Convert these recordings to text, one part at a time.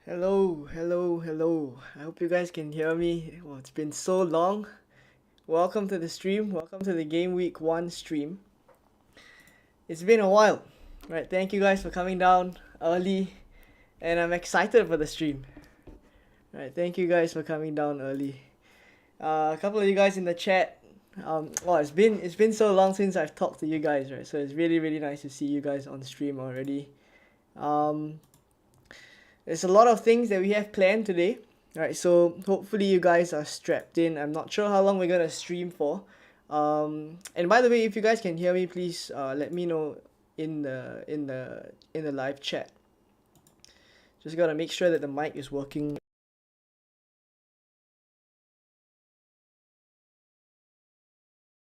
Hello. I hope you guys can hear me. Well, it's been so long. Welcome to the stream. Welcome to the Gameweek 1 stream. It's been a while. Right, thank you guys for coming down early, and I'm excited for the stream. Right, thank you guys for coming down early. A couple of you guys in the chat. It's been so long since I've talked to you guys, right? So it's really nice to see you guys on stream already. Um, There's a lot of things that we have planned today. Alright, so hopefully you guys are strapped in. I'm not sure how long we're gonna stream for. And by the way, if you guys can hear me, please let me know in the live chat. Just gotta make sure that the mic is working.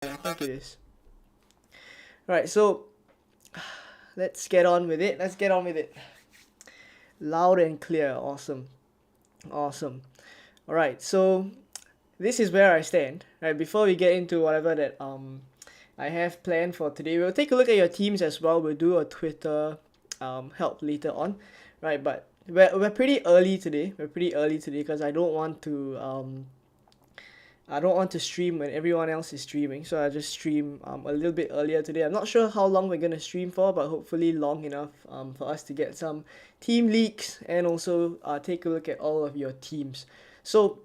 I think it is. Alright, so let's get on with it. Loud and clear. Awesome. Alright, so this is where I stand. Right, before we get into whatever that I have planned for today, we'll take a look at your teams as well. We'll do a Twitter help later on. Right, but we're pretty early today. Because I don't want to stream when everyone else is streaming, so I just stream a little bit earlier today. I'm not sure how long we're gonna stream for, but hopefully long enough for us to get some team leaks and also take a look at all of your teams. So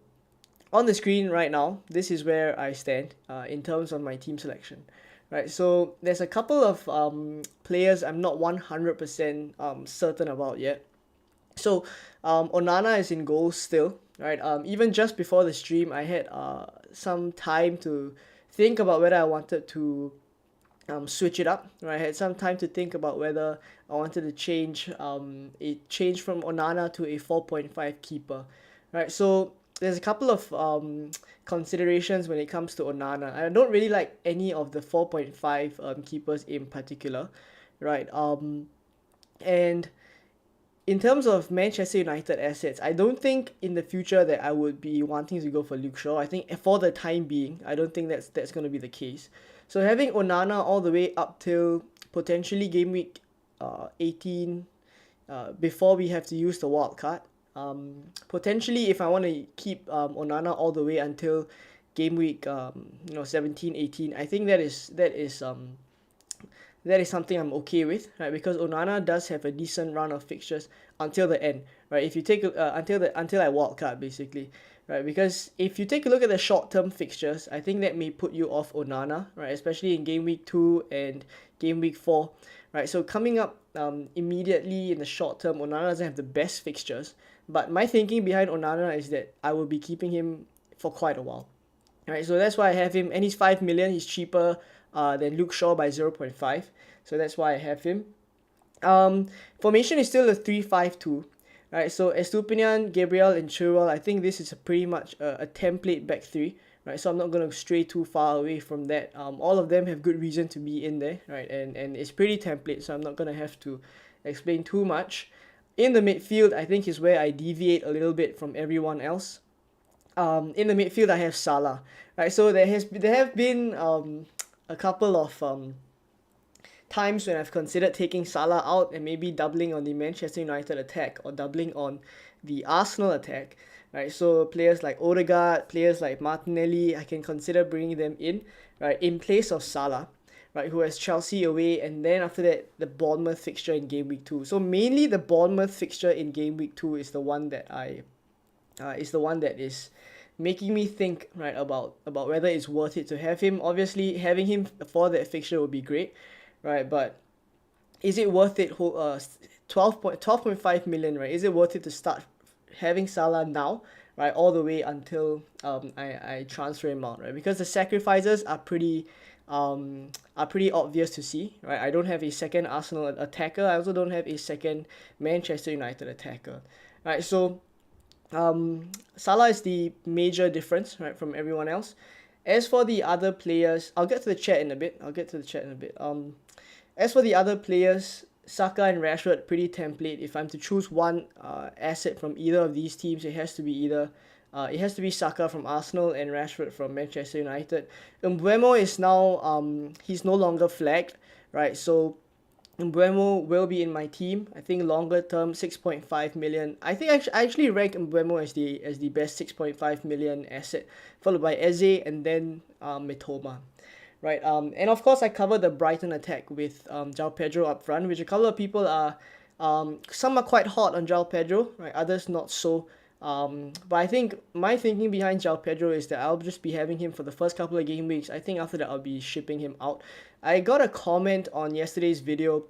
on the screen right now, this is where I stand in terms of my team selection. Right, so there's a couple of players I'm not 100% certain about yet. So Onana is in goal still, right? Even just before the stream, I had some time to think about whether I wanted to switch it up. Right, I had some time to think about whether I wanted to change from Onana to a 4.5 keeper. Right, so there's a couple of considerations when it comes to Onana. I don't really like any of the 4.5 keepers in particular, right? And in terms of Manchester United assets, I don't think in the future that I would be wanting to go for Luke Shaw. I think for the time being, I don't think that's going to be the case. So having Onana all the way up till potentially game week 18, before we have to use the wild card. Potentially, if I want to keep Onana all the way until game week 17, 18, I think that is something I'm okay with, right? Because Onana does have a decent run of fixtures until the end, right? If you take until I wildcard basically, right? Because if you take a look at the short-term fixtures, I think that may put you off Onana, right? Especially in game week 2 and game week 4, right? So coming up immediately in the short term, Onana doesn't have the best fixtures, but my thinking behind Onana is that I will be keeping him for quite a while. Alright, so that's why I have him, and he's 5 million. He's cheaper than Luke Shaw by 0.5, so that's why I have him. Formation is still a 3-5-2. Right, so Estupinian, Gabriel, and Chilwell, I think this is pretty much a template back three. Right, so I'm not going to stray too far away from that. All of them have good reason to be in there, right, and it's pretty template, so I'm not going to have to explain too much. In the midfield, I think is where I deviate a little bit from everyone else. In the midfield, I have Salah. Right, so there have been a couple of times when I've considered taking Salah out and maybe doubling on the Manchester United attack or doubling on the Arsenal attack. Right, so players like Odegaard, players like Martinelli, I can consider bringing them in, right, in place of Salah, right, who has Chelsea away, and then after that the Bournemouth fixture in game week 2. So mainly the Bournemouth fixture in game week 2 is the one that is making me think, right, about whether it's worth it to have him. Obviously, having him for that fixture would be great, right? But is it worth it? 12.5 million, right? Is it worth it to start having Salah now, right, all the way until I transfer him out, right? Because the sacrifices are pretty obvious to see, right? I don't have a second Arsenal attacker. I also don't have a second Manchester United attacker, right? So Salah is the major difference, right, from everyone else. As for the other players, I'll get to the chat in a bit. As for the other players, Saka and Rashford, pretty template. If I'm to choose one asset from either of these teams, it has to be Saka from Arsenal and Rashford from Manchester United. Mbeumo is now he's no longer flagged, right? So Mbuemo will be in my team. I think longer term 6.5 million. I think I actually rank Mbuemo as the best 6.5 million asset, followed by Eze and then Mitoma. Right. And of course I covered the Brighton attack with João Pedro up front, which a couple of people are some are quite hot on João Pedro, right? Others not so. But I think my thinking behind João Pedro is that I'll just be having him for the first couple of game weeks. I think after that I'll be shipping him out. I got a comment on yesterday's video,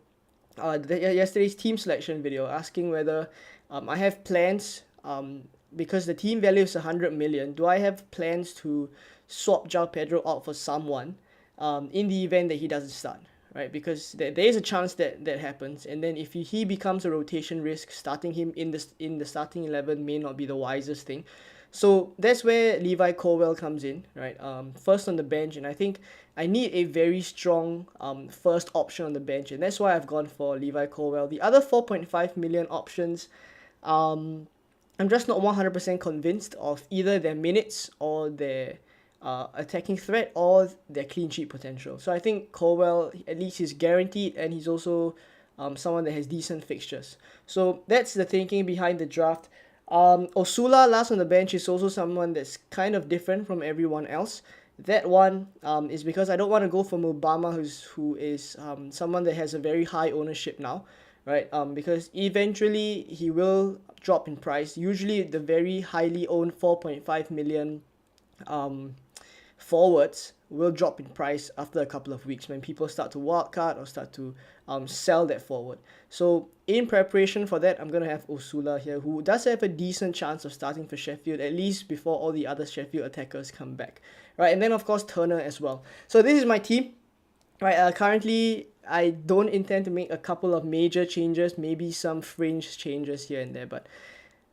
yesterday's team selection video, asking whether I have plans, because the team value is 100 million. Do I have plans to swap João Pedro out for someone in the event that he doesn't start? Right, because there is a chance that that happens, and then if he becomes a rotation risk, starting him in the starting 11 may not be the wisest thing. So that's where Levi Colwell comes in, right? First on the bench, and I think I need a very strong first option on the bench, and that's why I've gone for Levi Colwell. The other 4.5 million options, I'm just not 100% convinced of either their minutes or their attacking threat or their clean sheet potential. So I think Colwell, at least he's guaranteed, and he's also someone that has decent fixtures. So that's the thinking behind the draft. Osula last on the bench is also someone that's kind of different from everyone else. That one is because I don't want to go for Mubama, who is someone that has a very high ownership now, right? Because eventually he will drop in price. Usually the very highly owned 4.5 million forwards will drop in price after a couple of weeks when people start to wildcard or start to sell that forward. So in preparation for that, I'm going to have Osula here, who does have a decent chance of starting for Sheffield, at least before all the other Sheffield attackers come back. Right, and then of course Turner as well. So this is my team. Right, currently I don't intend to make a couple of major changes, maybe some fringe changes here and there, but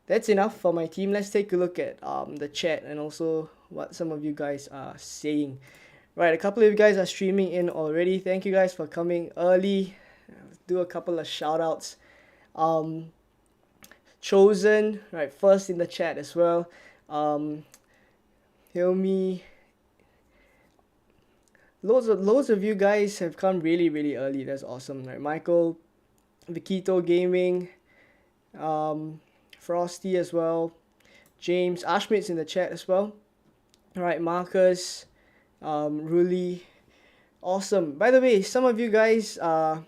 that's enough for my team. Let's take a look at the chat and also what some of you guys are saying. Right, a couple of you guys are streaming in already. Thank you guys for coming early. Do a couple of shout outs. Chosen, right, first in the chat as well. Hilmi. Loads of you guys have come really early. That's awesome. Right, Michael, Vikito Gaming, Frosty as well, James, Ashmit's in the chat as well. All right, Marcus, Ruli, awesome. By the way, some of you guys are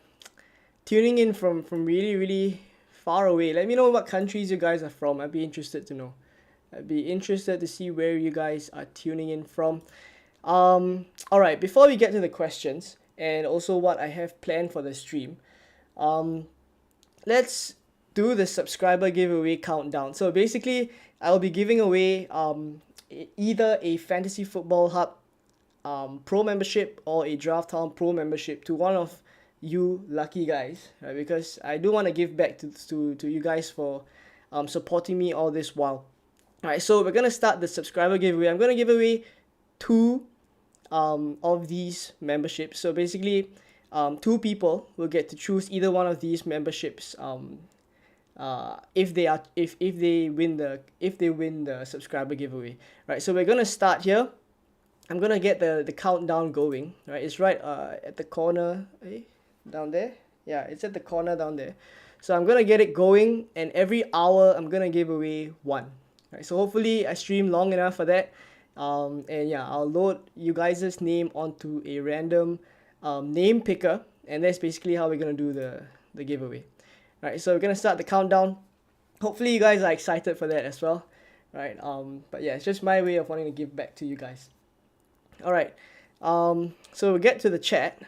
tuning in from really far away. Let me know what countries you guys are from. I'd be interested to know. I'd be interested to see where you guys are tuning in from. All right, before we get to the questions and also what I have planned for the stream, let's do the subscriber giveaway countdown. So basically, I'll be giving away either a Fantasy Football Hub Pro membership or a Draft Town Pro membership to one of you lucky guys, right? Because I do want to give back to you guys for supporting me all this while. All right, so we're gonna start the subscriber giveaway. I'm gonna give away two of these memberships. So basically, two people will get to choose either one of these memberships if they win the subscriber giveaway. Right, so we're gonna start here. I'm gonna get the countdown going. Right, it's right at the corner, down there. Yeah, it's at the corner down there. So I'm gonna get it going, and every hour I'm gonna give away one. Right, so hopefully I stream long enough for that. And yeah, I'll load you guys' name onto a random name picker, and that's basically how we're gonna do the giveaway. Right, so we're gonna start the countdown. Hopefully you guys are excited for that as well. Right, but yeah, it's just my way of wanting to give back to you guys. All right, so we'll get to the chat.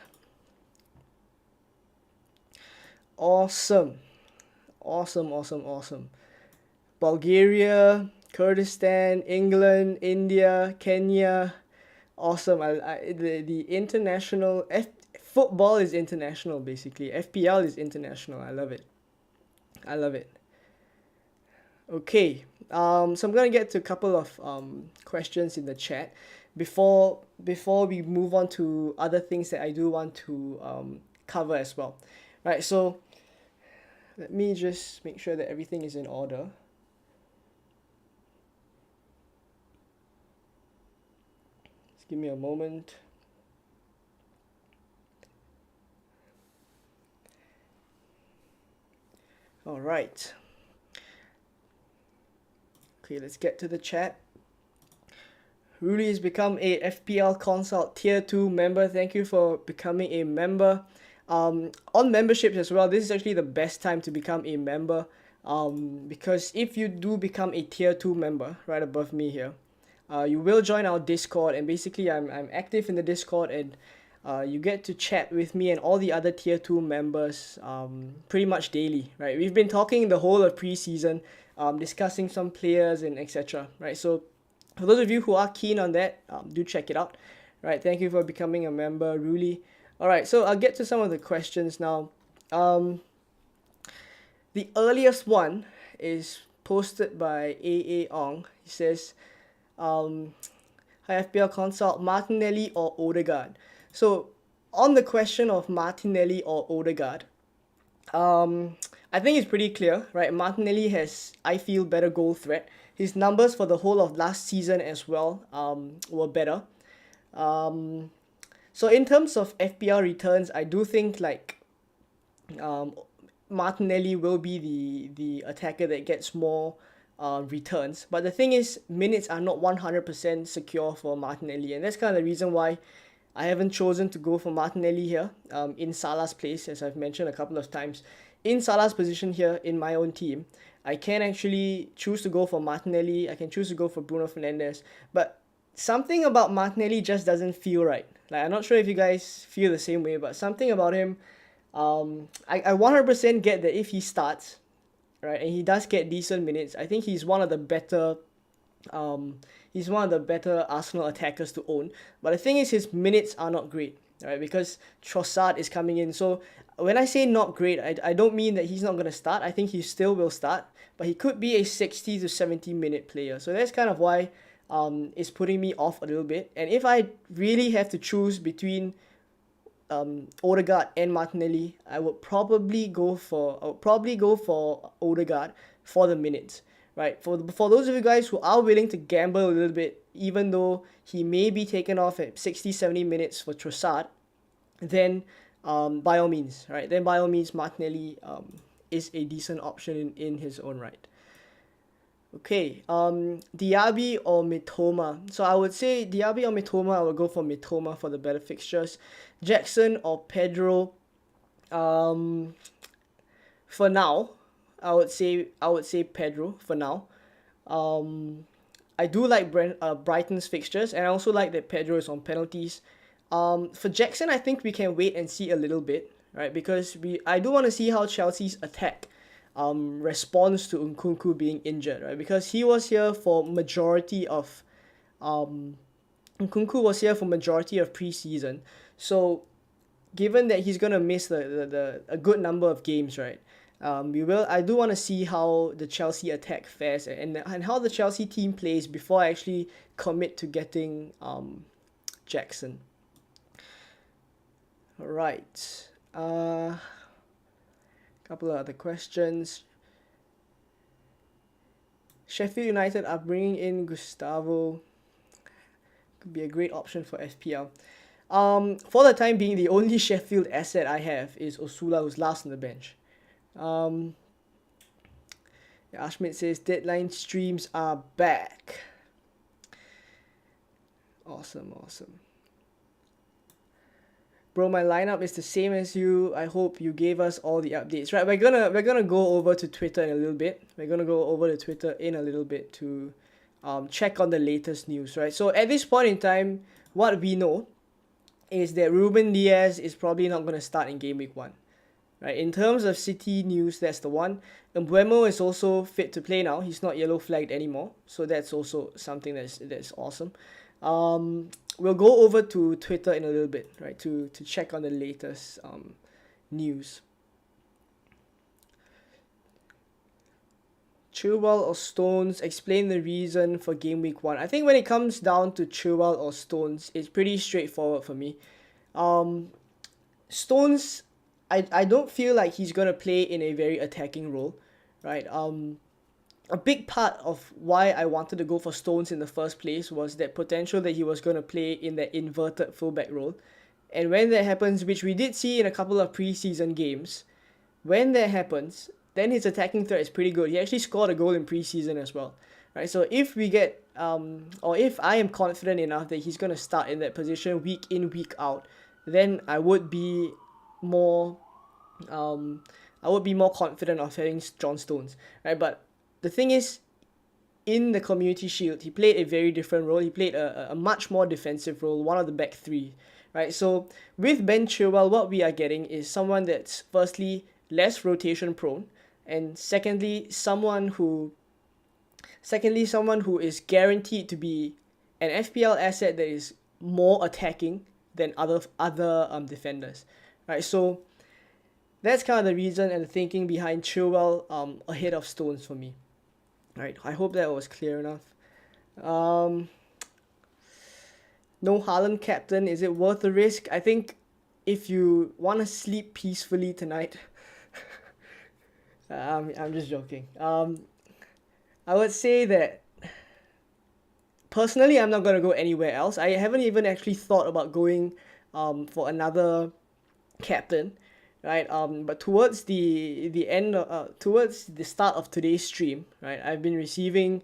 Awesome. Bulgaria, Kurdistan, England, India, Kenya. Awesome. The international football is international basically. FPL is international. I love it. Okay. So I'm gonna get to a couple of questions in the chat before we move on to other things that I do want to cover as well. Right. So let me just make sure that everything is in order. Just give me a moment. All right. Okay, let's get to the chat. Rudy has become a FPL Consult Tier 2 member. Thank you for becoming a member. On memberships as well, this is actually the best time to become a member. Because if you do become a Tier 2 member, right above me here, you will join our Discord, and basically I'm active in the Discord, and you get to chat with me and all the other Tier 2 members pretty much daily, right? We've been talking the whole of preseason, discussing some players and etc., right? So for those of you who are keen on that, do check it out. Right, thank you for becoming a member, Ruli. Alright, so I'll get to some of the questions now. The earliest one is posted by A.A. Ong. He says, Hi FPL Consult, Martinelli or Odegaard? So, on the question of Martinelli or Odegaard, I think it's pretty clear, right? Martinelli has, I feel, better goal threat. His numbers for the whole of last season as well were better. So in terms of FPL returns, I do think like Martinelli will be the attacker that gets more returns. But the thing is, minutes are not 100% secure for Martinelli, and that's kind of the reason why I haven't chosen to go for Martinelli here in Salah's place, as I've mentioned a couple of times. In Salah's position here in my own team, I can actually choose to go for Martinelli. I can choose to go for Bruno Fernandes. But something about Martinelli just doesn't feel right. Like, I'm not sure if you guys feel the same way, but something about him, I 100% get that if he starts, right, and he does get decent minutes, I think he's one of the better Arsenal attackers to own. But the thing is, his minutes are not great, right? Because Trossard is coming in. So when I say not great, I don't mean that he's not going to start. I think he still will start, but he could be a 60 to 70 minute player. So that's kind of why it's putting me off a little bit. And if I really have to choose between Odegaard and Martinelli, I would probably go for Odegaard for the minutes. Right, for those of you guys who are willing to gamble a little bit, even though he may be taken off at 60, 70 minutes for Trossard, then by all means, right? Then by all means, Martinelli is a decent option in his own right. Okay, Diaby or Mitoma? So I would say Diaby or Mitoma. I would go for Mitoma for the better fixtures. Jackson or Pedro? For now, I would say Pedro for now. I do like Brighton's fixtures, and I also like that Pedro is on penalties. For Jackson, I think we can wait and see a little bit, right? Because I do want to see how Chelsea's attack responds to Nkunku being injured, right? Because he was here for majority of Nkunku was here for majority of preseason. So given that he's gonna miss a good number of games, right? I do want to see how the Chelsea attack fares and how the Chelsea team plays before I actually commit to getting Jackson. All right. Couple of other questions. Sheffield United are bringing in Gustavo. Could be a great option for FPL. For the time being, the only Sheffield asset I have is Osula, who's last on the bench. Ashmit says deadline streams are back. Awesome. Bro, my lineup is the same as you. I hope you gave us all the updates. Right, we're gonna go over to Twitter in a little bit. To check on the latest news, right? So at this point in time, what we know is that Ruben Diaz is probably not gonna start in Gameweek 1. Right, in terms of City news, that's the one. Mbeumo is also fit to play now. He's not yellow flagged anymore, so that's also something that's awesome. We'll go over to Twitter in a little bit, right, to check on the latest news. Chilwell or Stones? Explain the reason for Game Week 1. I think when it comes down to Chilwell or Stones, it's pretty straightforward for me. Stones, I don't feel like he's going to play in a very attacking role, right? A big part of why I wanted to go for Stones in the first place was that potential that he was going to play in that inverted fullback role. And when that happens, which we did see in a couple of preseason games, when that happens, then his attacking threat is pretty good. He actually scored a goal in preseason as well, right? So if we get or if I am confident enough that he's gonna start in that position week in, week out, then I would be more confident of having John Stones, right? But the thing is, in the Community Shield, he played a very different role. He played a much more defensive role, one of the back three, right? So with Ben Chilwell, what we are getting is someone that's firstly less rotation prone, and secondly someone who is guaranteed to be an FPL asset that is more attacking than other defenders, right? So that's kind of the reason and the thinking behind Chilwell ahead of Stones for me. Right, I hope that was clear enough. No Haaland captain, is it worth the risk? I think if you want to sleep peacefully tonight, I'm just joking. I would say that personally, I'm not going to go anywhere else. I haven't even actually thought about going for another captain, right? But towards the end, towards the start of today's stream, right, I've been receiving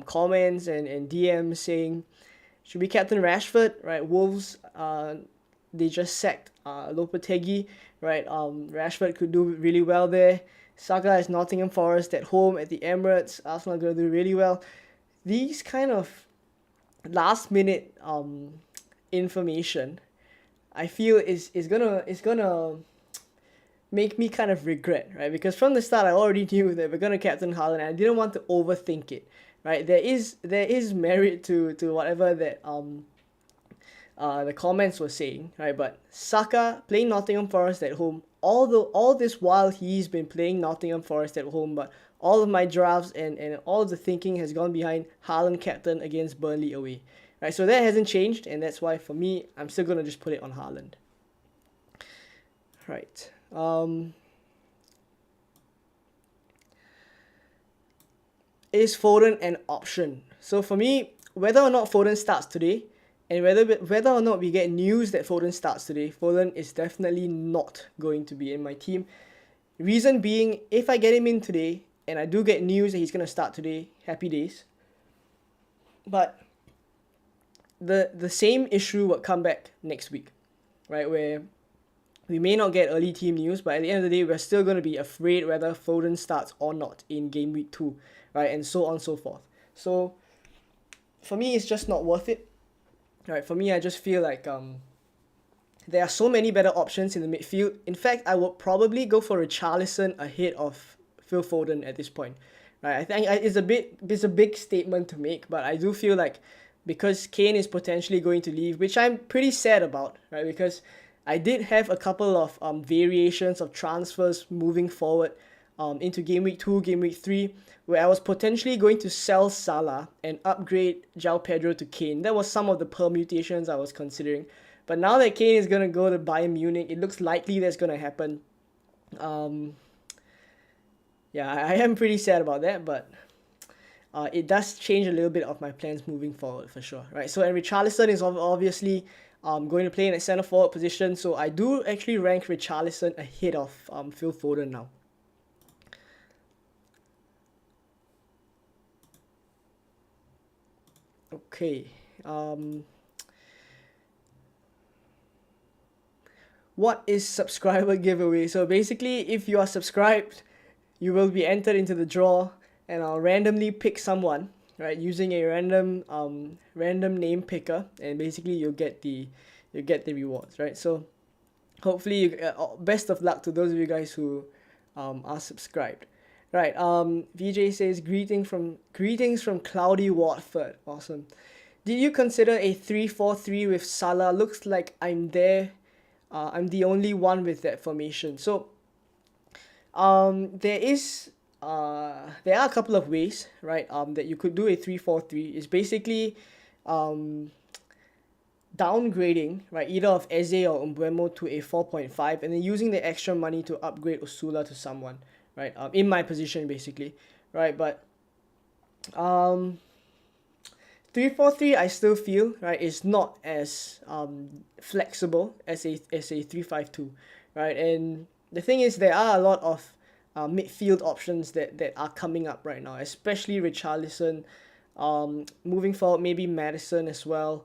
comments and DMs saying, should we captain Rashford, right? Wolves, they just sacked Lopetegui, right? Rashford could do really well there. Saka is Nottingham Forest at home at the Emirates. Arsenal are going to do really well. These kind of last minute information, I feel is gonna make me kind of regret, right? Because from the start, I already knew that we're gonna captain Haaland, and I didn't want to overthink it, right? There is merit to whatever that the comments were saying, right? But Saka playing Nottingham Forest at home, all this while he's been playing Nottingham Forest at home, but all of my drafts and all of the thinking has gone behind Haaland captain against Burnley away, right? So that hasn't changed, and that's why for me, I'm still gonna just put it on Haaland. Right. Is Foden an option? So for me, whether or not Foden starts today, and whether or not we get news that Foden starts today, Foden is definitely not going to be in my team. Reason being, if I get him in today, and I do get news that he's going to start today, happy days. But the same issue would come back next week, right? Where we may not get early team news, but at the end of the day, we're still going to be afraid whether Foden starts or not in game week 2, right? And so on and so forth. So for me, it's just not worth it. Right, for me, I just feel like there are so many better options in the midfield. In fact, I would probably go for Richarlison ahead of Phil Foden at this point. Right, I think it's a big statement to make, but I do feel like because Kane is potentially going to leave, which I'm pretty sad about, right? Because I did have a couple of variations of transfers moving forward into game week 2, game week 3, where I was potentially going to sell Salah and upgrade João Pedro to Kane. That was some of the permutations I was considering. But now that Kane is going to go to Bayern Munich, it looks likely that's going to happen. Yeah, I am pretty sad about that, but it does change a little bit of my plans moving forward for sure, right? So, and Richarlison is obviously going to play in a centre forward position, so I do actually rank Richarlison ahead of Phil Foden now. Okay. What is subscriber giveaway? So basically, if you are subscribed, you will be entered into the draw, and I'll randomly pick someone, right, using a random name picker, and basically you'll get the rewards, right? So hopefully, best of luck to those of you guys who are subscribed. Right, VJ says, greetings from cloudy Watford. Awesome. Did you consider a 3-4-3 with Salah? Looks like I'm there. I'm the only one with that formation. So, there are a couple of ways, right, that you could do a 3-4-3. It's basically, downgrading, right, either of Eze or Mbeumo to a 4.5, and then using the extra money to upgrade Osula to someone. Right, in my position basically, right, but 3-4-3 I still feel, right, is not as flexible as a 3-5-2, right, and the thing is there are a lot of midfield options that are coming up right now, especially Richarlison. Moving forward, maybe Madison as well.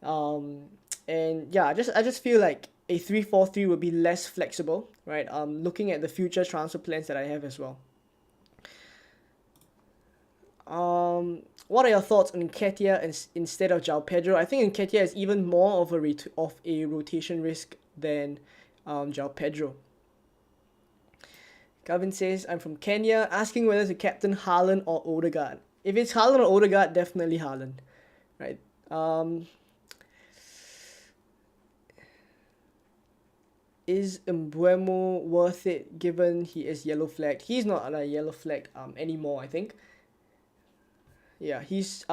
And yeah, I just feel like a 3-4-3 would be less flexible, right? Looking at the future transfer plans that I have as well. What are your thoughts on Nketiah instead of João Pedro? I think Nketiah is even more of a rotation risk than João Pedro. Gavin says, I'm from Kenya, asking whether to captain Haaland or Odegaard. If it's Haaland or Odegaard, definitely Haaland, right? Is Mbeumo worth it given he is yellow flagged? He's not on a yellow flag anymore, I think. Yeah, he's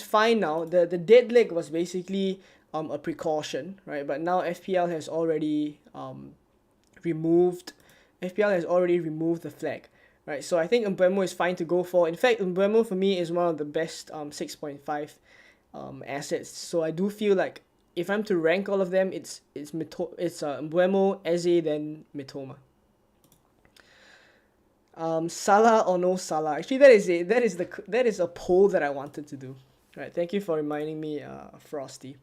fine now. The dead leg was basically a precaution, right? But now removed FPL has already removed the flag, right? So I think Mbeumo is fine to go for. In fact, Mbeumo for me is one of the best 6.5 assets. So I do feel like if I'm to rank all of them, it's Mbeumo, Eze, then Mitoma. Salah or no Salah? Actually, that is a poll that I wanted to do. Right, thank you for reminding me, Frosty.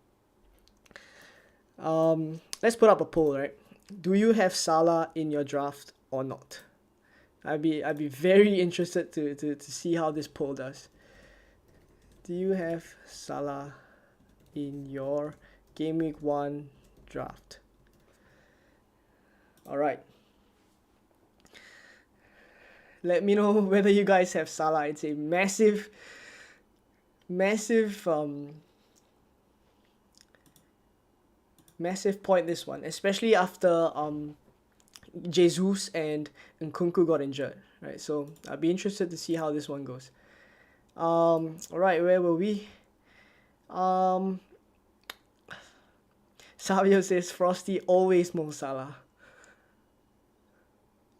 Let's put up a poll, right? Do you have Salah in your draft or not? I'd be very interested to see how this poll does. Do you have Salah in your Gameweek 1 draft? Alright. Let me know whether you guys have Salah. It's a massive point, this one, especially after Jesus and Nkunku got injured, right? So I'll be interested to see how this one goes. Alright, where were we? Savio says Frosty always Mo Salah.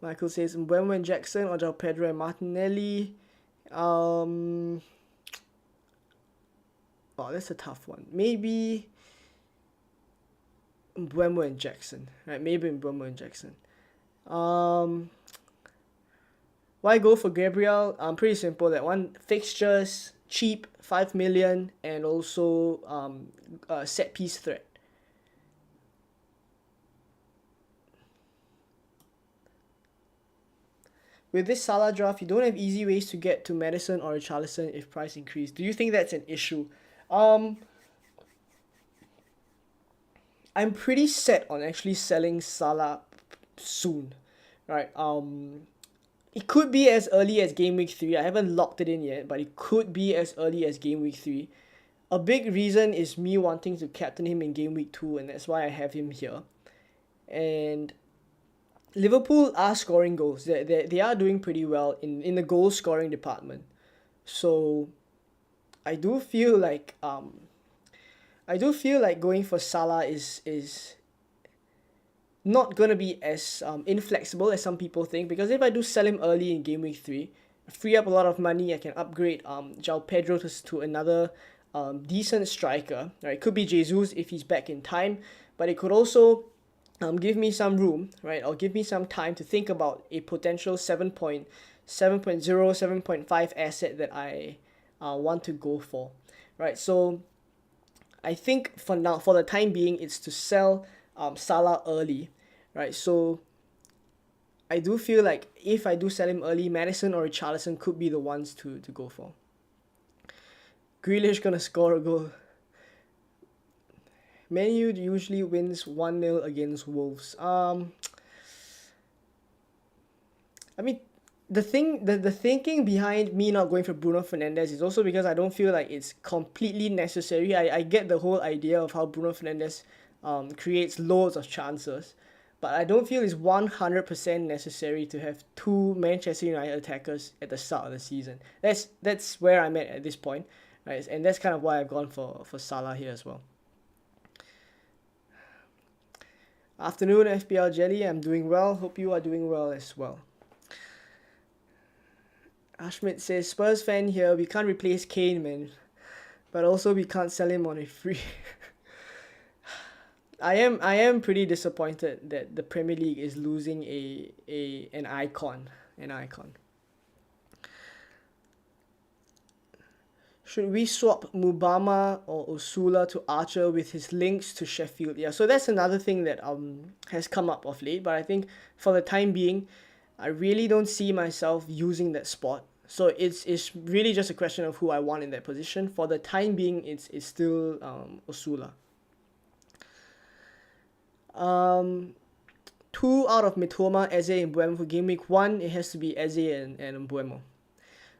Michael says Mbeumo and Jackson or João Pedro and Martinelli. Oh, that's a tough one. Maybe Mbeumo and Jackson, right? Maybe Mbeumo and Jackson. Why go for Gabriel? Pretty simple. That one, fixtures, cheap, 5 million, and also set piece threat. With this Salah draft, you don't have easy ways to get to Madison or Richarlison if price increase. Do you think that's an issue? I'm pretty set on actually selling Salah soon, right? It could be as early as Game Week 3. I haven't locked it in yet, but it could be as early as Game Week 3. A big reason is me wanting to captain him in Game Week 2, and that's why I have him here. And Liverpool are scoring goals. They are doing pretty well in the goal scoring department. So I do feel like going for Salah is not gonna be as inflexible as some people think, because if I do sell him early in Game Week 3, I free up a lot of money. I can upgrade João Pedro to another decent striker. Right, it could be Jesus if he's back in time, but it could also give me some room, right, or give me some time to think about a potential 7.0, 7.5 asset that I want to go for, right? So I think for now, for the time being, it's to sell Salah early, right? So I do feel like if I do sell him early, Madison or Richarlison could be the ones to go for. Grealish gonna score a goal. Man U usually wins 1-0 against Wolves. I mean, the thinking behind me not going for Bruno Fernandes is also because I don't feel like it's completely necessary. I get the whole idea of how Bruno Fernandes creates loads of chances, but I don't feel it's 100% necessary to have two Manchester United attackers at the start of the season. That's where I'm at this point, right? And that's kind of why I've gone for Salah here as well. Afternoon, FPL Jelly. I'm doing well. Hope you are doing well as well. Ashmit says, Spurs fan here. We can't replace Kane, man. But also we can't sell him on a free. I am pretty disappointed that the Premier League is losing an icon. an icon. Should we swap Mubama or Osula to Archer with his links to Sheffield? Yeah, so that's another thing that has come up of late, but I think for the time being, I really don't see myself using that spot. So it's really just a question of who I want in that position. For the time being, it's still Osula. 2 out of Mitoma, Eze, and Mbuemo for game week 1. It has to be Eze and Mbuemo.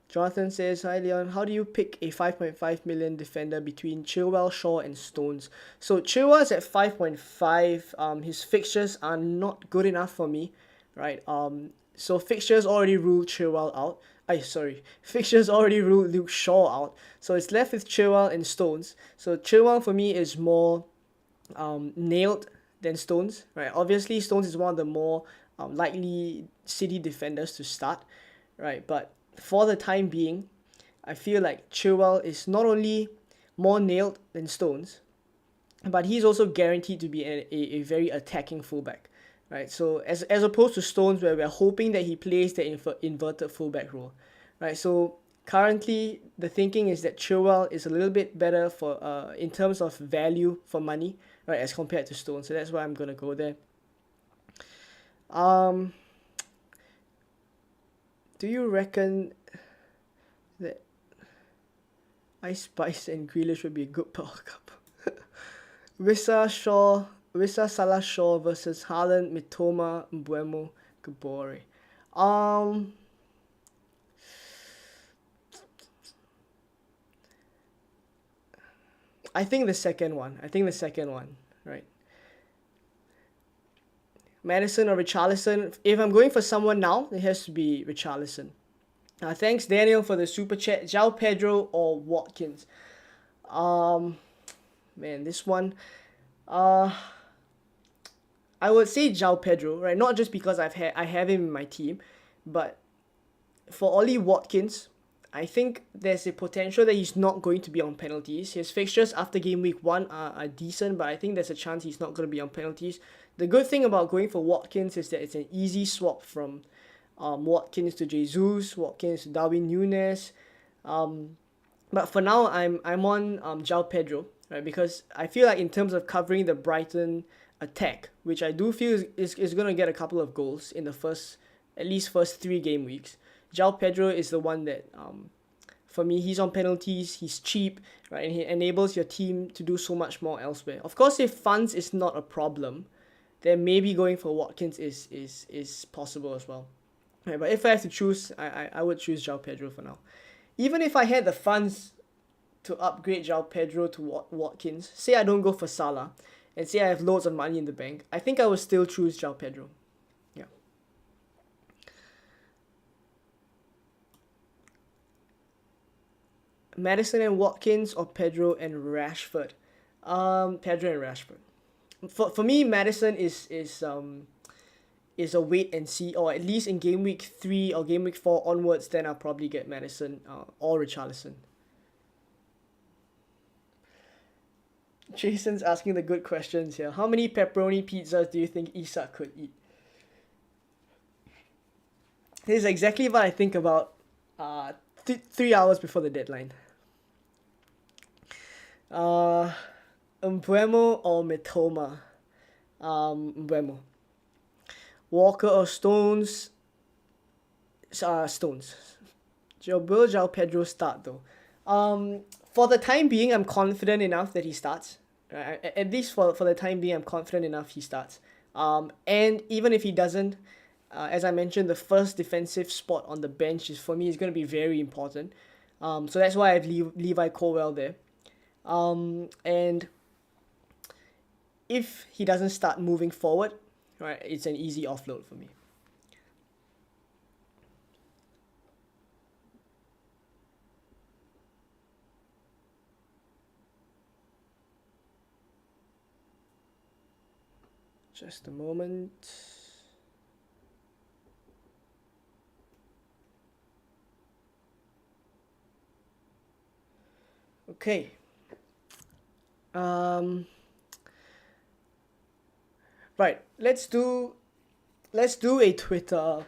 Jonathan says, hi Leon, how do you pick a 5.5 million defender between Chilwell, Shaw, and Stones? So Chilwell is at 5.5. His fixtures are not good enough for me, right? So fixtures already ruled Chilwell out. Fixtures already ruled Luke Shaw out. So it's left with Chilwell and Stones. So Chilwell for me is more nailed than Stones, right? Obviously, Stones is one of the more likely City defenders to start, right? But for the time being, I feel like Chilwell is not only more nailed than Stones, but he's also guaranteed to be a very attacking fullback, right? So as opposed to Stones, where we're hoping that he plays the inverted fullback role, right? So currently, the thinking is that Chilwell is a little bit better for in terms of value for money, right, as compared to Stones. So that's why I'm gonna go there. Do you reckon that Ice Spice and Grealish would be a good power couple? Wissa Salah Shaw versus Haaland, Mitoma, Mbuemo, Gabore. I think the second one, right? Madison or Richarlison. If I'm going for someone now, it has to be Richarlison. Thanks Daniel for the super chat. João Pedro or Watkins? Man, this one, I would say João Pedro, right? Not just because I have him in my team, but for Ollie Watkins, I think there's a potential that he's not going to be on penalties. His fixtures after game week 1 are decent, but I think there's a chance he's not going to be on penalties. The good thing about going for Watkins is that it's an easy swap from Watkins to Jesus, Watkins to Darwin Núñez. But for now, I'm on João Pedro, right? Because I feel like in terms of covering the Brighton attack, which I do feel is going to get a couple of goals in the first 3 game weeks. João Pedro is the one that, for me, he's on penalties, he's cheap, right, and he enables your team to do so much more elsewhere. Of course, if funds is not a problem, then maybe going for Watkins is possible as well. Right, but if I have to choose, I would choose João Pedro for now. Even if I had the funds to upgrade João Pedro to Watkins, say I don't go for Salah, and say I have loads of money in the bank, I think I would still choose João Pedro. Madison and Watkins or Pedro and Rashford? Pedro and Rashford. For me, Madison is a wait and see, or at least in game week 3 or game week 4 onwards, then I'll probably get Madison or Richarlison. Jason's asking the good questions here. How many pepperoni pizzas do you think Isak could eat? This is exactly what I think about 3 hours before the deadline. Mbuemo or Mitoma? Mbuemo. Walker or Stones? Stones. Will João Pedro start though? For the time being, I'm confident enough that he starts. At least for the time being, I'm confident enough he starts. And even if he doesn't, as I mentioned, the first defensive spot on the bench is going to be very important. So that's why I have Levi Colwell there. And if he doesn't start moving forward, right, it's an easy offload for me. Just a moment. Okay. Right. Let's do a Twitter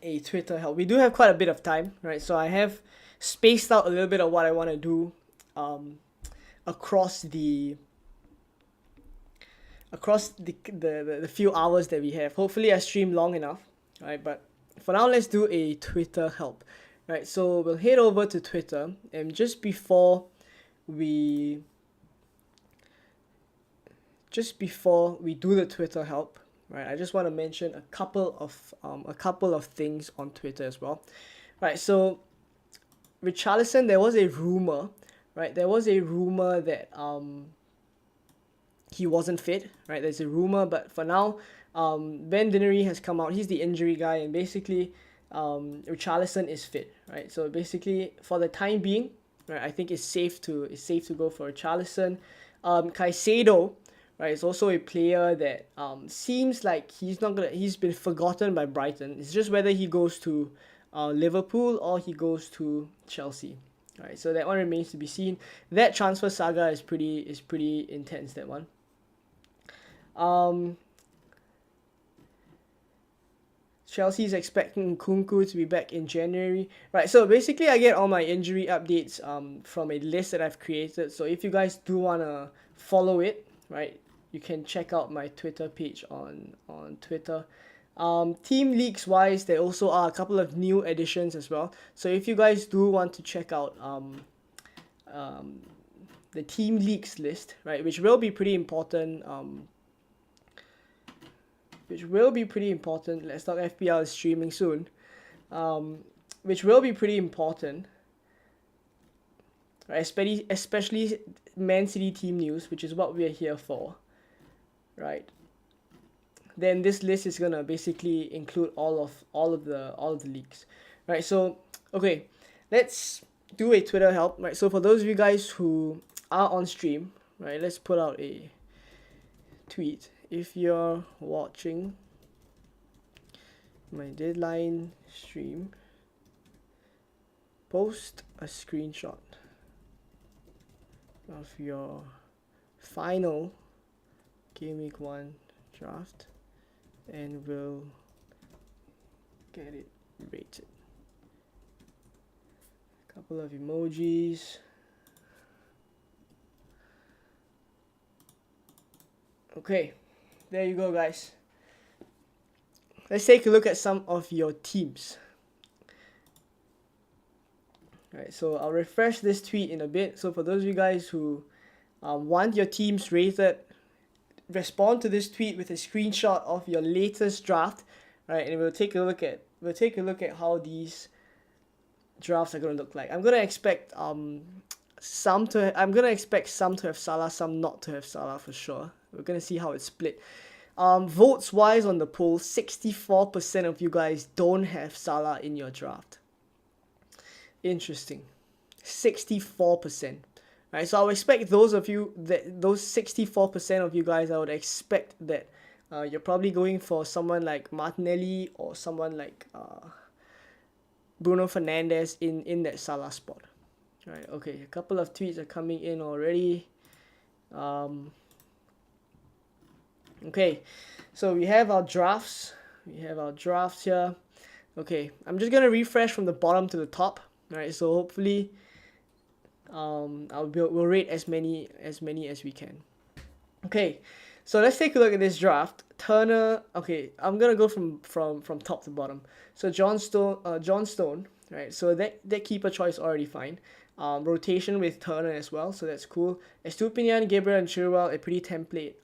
a Twitter help. We do have quite a bit of time, right? So I have spaced out a little bit of what I want to do across the few hours that we have. Hopefully I stream long enough, right? But for now, let's do a Twitter help, right? So we'll head over to Twitter, and just before we do the Twitter help, right, I just want to mention a couple of things on Twitter as well, right? So Richarlison, there was a rumor, right? There was a rumor that he wasn't fit, right? There's a rumor, but for now, Ben Dinnery has come out. He's the injury guy, and basically, Richarlison is fit, right? So basically, for the time being, right, I think it's safe to go for Richarlison. Caicedo, right, is also a player that seems like he's been forgotten by Brighton. It's just whether he goes to Liverpool or he goes to Chelsea. Right, so that one remains to be seen. That transfer saga is pretty intense, that one. Chelsea's expecting Nkunku to be back in January. Right, so basically I get all my injury updates from a list that I've created. So if you guys do want to follow it, right, you can check out my Twitter page on Twitter. Team leaks wise, there also are a couple of new additions as well. So if you guys do want to check out the team leaks list, right, which will be pretty important. Let's Talk FPL is streaming soon. Which will be pretty important. Right, especially Man City team news, which is what we are here for. Right. Then this list is gonna basically include all of the leaks. Right. So okay, let's do a Twitter help. Right. So for those of you guys who are on stream, right, let's put out a tweet. If you're watching my deadline stream, post a screenshot of your final Gameweek 1 draft and we'll get it rated. A couple of emojis. Okay, there you go, guys. Let's take a look at some of your teams. Alright, so I'll refresh this tweet in a bit. So for those of you guys who want your teams rated, respond to this tweet with a screenshot of your latest draft, right? And we'll take a look at how these drafts are going to look like. I'm going to expect some to have Salah, some not to have Salah for sure. We're going to see how it's split. Votes wise on the poll, 64% of you guys don't have Salah in your draft. Interesting. 64%. Right, so I would expect those 64% of you guys, I would expect that you're probably going for someone like Martinelli or someone like Bruno Fernandes in that Salah spot. Right, okay, a couple of tweets are coming in already. Okay, so we have our drafts. Here. Okay, I'm just gonna refresh from the bottom to the top. Right, so hopefully we'll rate as many as we can. Okay, so let's take a look at this draft. Turner. Okay, I'm gonna go from top to bottom. So John Stone. Right, so that keeper choice already fine. Rotation with Turner as well, so that's cool. Estupinian, Gabriel, and Chilwell, a pretty template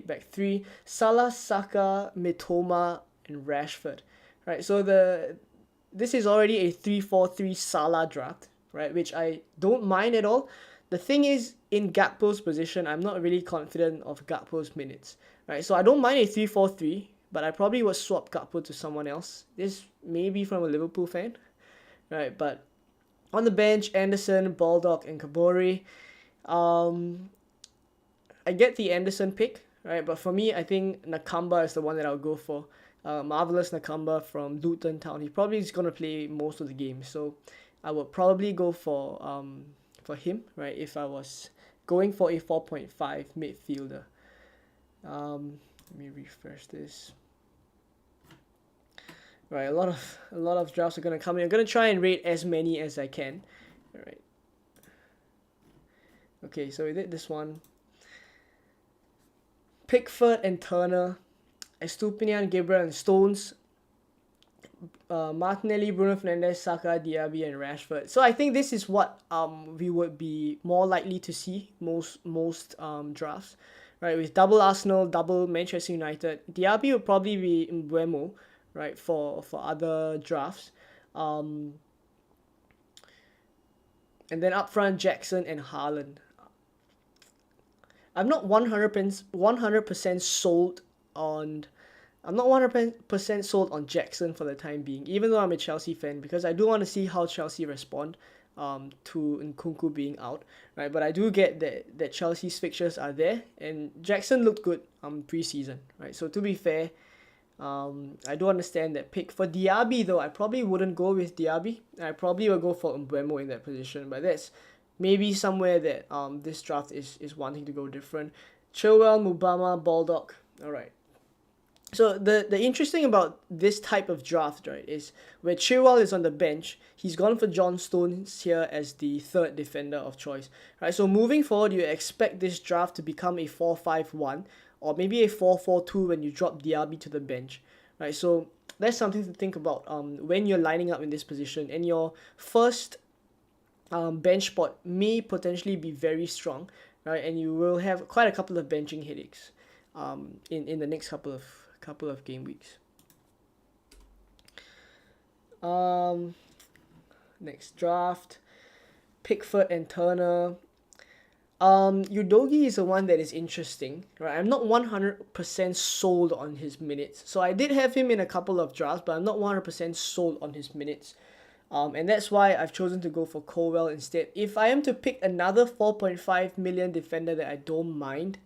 back three. Salah, Saka, Mitoma, and Rashford. Right, so this is already a 3-4-3 Salah draft, right, which I don't mind at all. The thing is, in Gakpo's position, I'm not really confident of Gakpo's minutes, right? So I don't mind a 3-4-3, but I probably would swap Gakpo to someone else. This may be from a Liverpool fan, right? But on the bench, Anderson, Baldock, and Kabore. I get the Anderson pick, right? But for me, I think Nakamba is the one that I'll go for. Marvelous Nakamba from Luton Town. He probably is going to play most of the game, so I would probably go for him, right, if I was going for a 4.5 midfielder. Let me refresh this. Right, a lot of drafts are gonna come in. I'm gonna try and rate as many as I can. All right. Okay, so we did this one. Pickford and Turner, Estupinian, Gabriel and Stones, Martinelli, Bruno Fernandes, Saka, Diaby, and Rashford. So I think this is what we would be more likely to see most drafts, right? With double Arsenal, double Manchester United. Diaby would probably be Mbeumo, right? For other drafts, um, and then up front Jackson and Haaland. I'm not 100% sold on. I'm not 100% sold on Jackson for the time being, even though I'm a Chelsea fan, because I do want to see how Chelsea respond to Nkunku being out, right? But I do get that Chelsea's fixtures are there, and Jackson looked good preseason, right? So to be fair, I do understand that pick. For Diaby though, I probably wouldn't go with Diaby. I probably will go for Mbeumo in that position, but that's maybe somewhere that this draft is wanting to go different. Chilwell, Mubama, Baldock. All right. So the interesting about this type of draft, right, is where Chilwell is on the bench, he's gone for John Stones here as the third defender of choice, right? So moving forward, you expect this draft to become a 4-5-1 or maybe a 4-4-2 when you drop Diaby to the bench, right? So that's something to think about when you're lining up in this position, and your first bench spot may potentially be very strong, right? And you will have quite a couple of benching headaches in the next couple of game weeks. Next draft, Pickford and Turner. Udogi is the one that is interesting, right? I'm not 100% sold on his minutes. So I did have him in a couple of drafts, but I'm not 100% sold on his minutes. And that's why I've chosen to go for Colwell instead. If I am to pick another 4.5 million defender that I don't mind,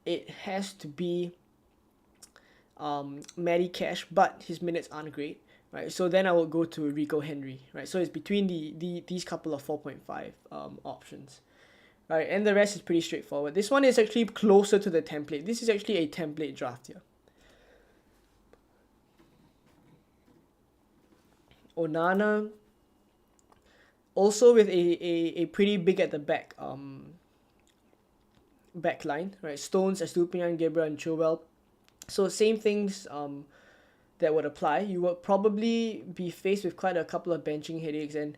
it has to be Matty Cash, but his minutes aren't great, right? So then I will go to Rico Henry, right? So it's between these couple of 4.5 options, right? And the rest is pretty straightforward. This one is actually closer to the template. This is actually a template draft here. Onana, also with a pretty big at the back back line, right? Stones, Estupiñán, Gabriel, and Chilwell. So same things that would apply. You would probably be faced with quite a couple of benching headaches, and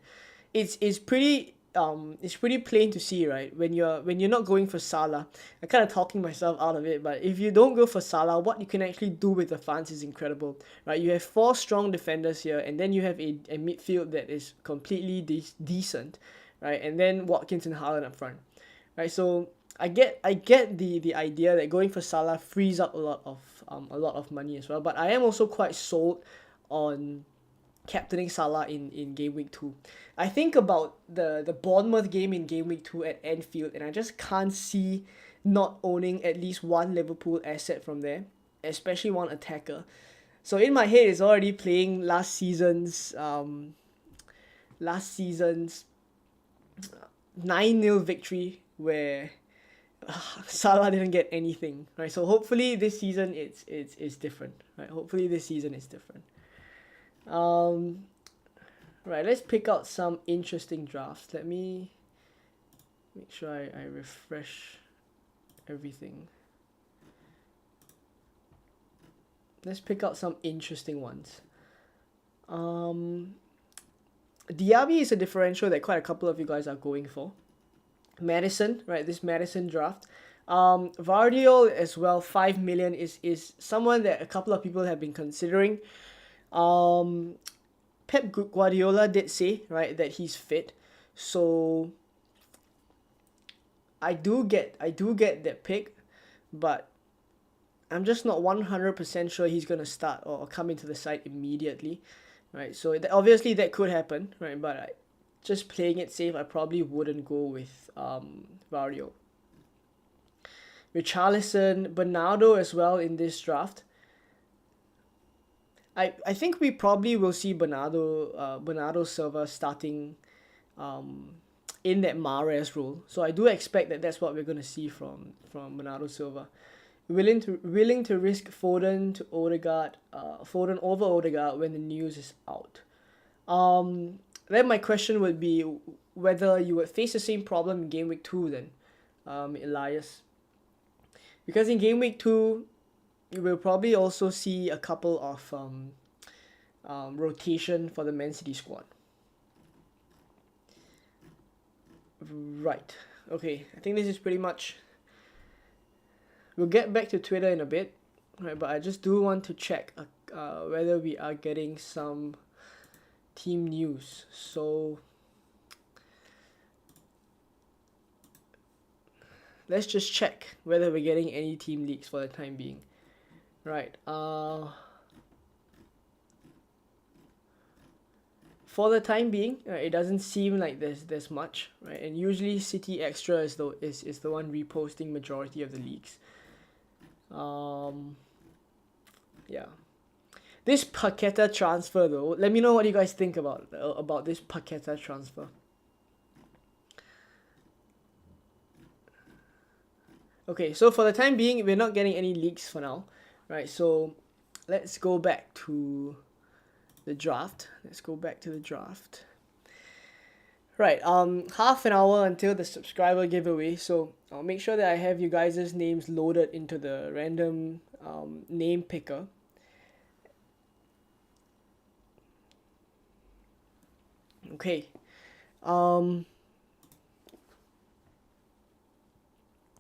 it's pretty plain to see, right? When you're not going for Salah, I'm kind of talking myself out of it, but if you don't go for Salah, what you can actually do with the funds is incredible, right? You have 4 strong defenders here, and then you have a midfield that is completely decent, right? And then Watkins and Haaland up front, right? So I get the idea that going for Salah frees up a lot of money as well, but I am also quite sold on captaining Salah in game week 2. I think about the Bournemouth game in game week 2 at Anfield, and I just can't see not owning at least one Liverpool asset from there, especially one attacker. So in my head, it's already playing last season's 9-0 victory where Salah didn't get anything, right? So hopefully this season it's different, right? Hopefully this season is different. Right, let's pick out some interesting drafts. Let me make sure I refresh everything. Let's pick out some interesting ones. Diaby is a differential that quite a couple of you guys are going for. Madison, right? This Madison draft. Vardiol as well, 5 million is someone that a couple of people have been considering. Pep Guardiola did say, right, that he's fit. So I do get that pick, but I'm just not 100% sure he's going to start or come into the side immediately, right? So obviously that could happen, right? But just playing it safe, I probably wouldn't go with Vardiol. Richarlison, Bernardo as well in this draft. I think we probably will see Bernardo Silva starting in that Mahrez role. So I do expect that that's what we're going to see from Bernardo Silva. willing to risk Foden to Odegaard, Foden over Odegaard when the news is out. Then my question would be whether you would face the same problem in game week 2 then, Elias. Because in game week 2, you will probably also see a couple of rotation for the Man City squad. Right. Okay, I think this is pretty much... We'll get back to Twitter in a bit, right? But I just do want to check whether we are getting some team news. So let's just check whether we're getting any team leaks for the time being. Right. For the time being, it doesn't seem like there's much, right? And usually City Extra is the one reposting majority of the leaks. Yeah. This Paqueta transfer though, let me know what you guys think about this Paqueta transfer. Okay, so for the time being, we're not getting any leaks for now, right? So let's go back to the draft. Right, half an hour until the subscriber giveaway, so I'll make sure that I have you guys' names loaded into the random name picker. Okay,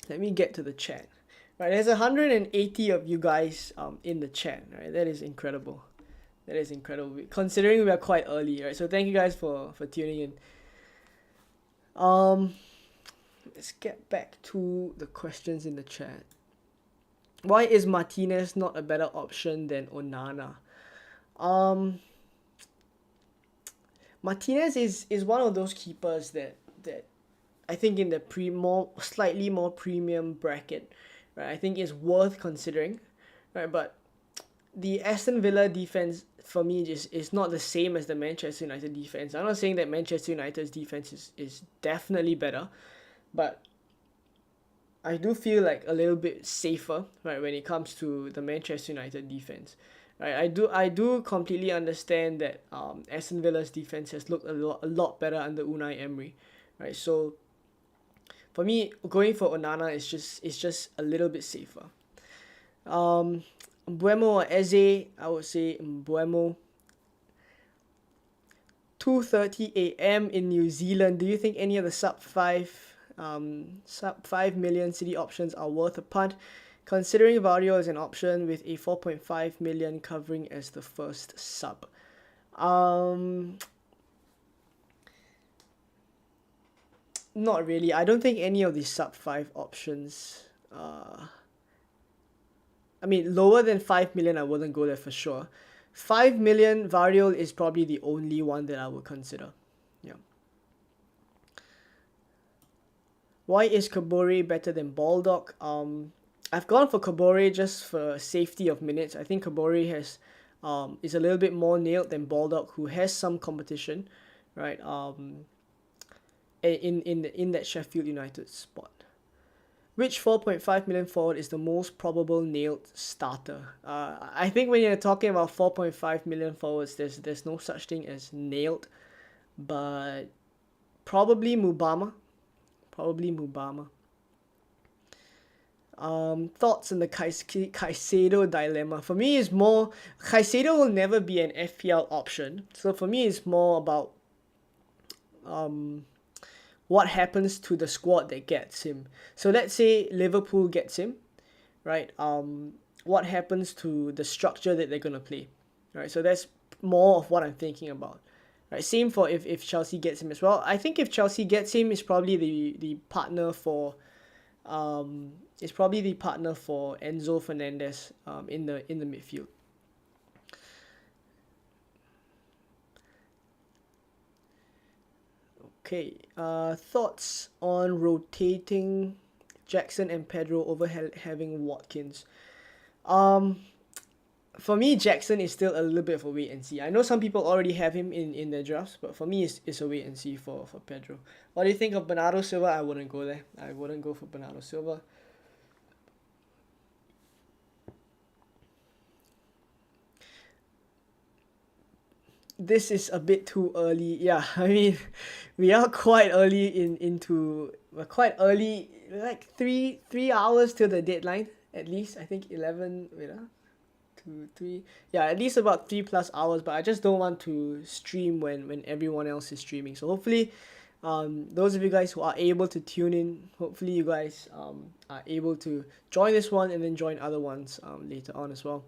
let me get to the chat. Right, there's 180 of you guys in the chat, right? That is incredible. Considering we are quite early, right? So thank you guys for tuning in. Let's get back to the questions in the chat. Why is Martinez not a better option than Onana? Martinez is one of those keepers that I think in the slightly more premium bracket, right? I think is worth considering, right? But the Aston Villa defense for me is not the same as the Manchester United defense. I'm not saying that Manchester United's defense is definitely better, but I do feel like a little bit safer, right, when it comes to the Manchester United defense. Right, I do completely understand that Aston Villa's defense has looked a lot better under Unai Emery, right? So for me, going for Onana is just a little bit safer. Mbuemo or Eze, I would say Mbuemo. 2:30 a.m. in New Zealand. Do you think any of the sub 5 million City options are worth a punt? Considering Vardio as an option with a 4.5 million covering as the first sub. Not really. I don't think any of the sub 5 options. I mean, lower than 5 million, I wouldn't go there for sure. 5 million, Variol is probably the only one that I would consider. Yeah. Why is Kabore better than Baldock? I've gone for Kabore just for safety of minutes. I think Kabore is a little bit more nailed than Baldock, who has some competition, right? In that Sheffield United spot. Which 4.5 million forward is the most probable nailed starter? I think when you're talking about 4.5 million forwards, there's no such thing as nailed, but probably Mubama. Thoughts on the Caicedo dilemma? For me, it's more Caicedo will never be an FPL option. So for me, it's more about what happens to the squad that gets him. So let's say Liverpool gets him, right? What happens to the structure that they're gonna play, right? So that's more of what I'm thinking about, right? Same for if Chelsea gets him as well. I think if Chelsea gets him, it's probably the partner for Enzo Fernandez in the midfield. Okay, thoughts on rotating Jackson and Pedro over having Watkins? For me, Jackson is still a little bit of a wait and see. I know some people already have him in their drafts, but for me, it's a wait and see for Pedro. What do you think of Bernardo Silva? I wouldn't go there. I wouldn't go for Bernardo Silva. this is a bit too early. Yeah, I mean, we are quite early we're quite early, like three hours till the deadline at least. I think 11. Wait, 2, 3. Yeah, at least about 3+ hours. But I just don't want to stream when everyone else is streaming. So hopefully, those of you guys who are able to tune in, hopefully you guys are able to join this one and then join other ones later on as well.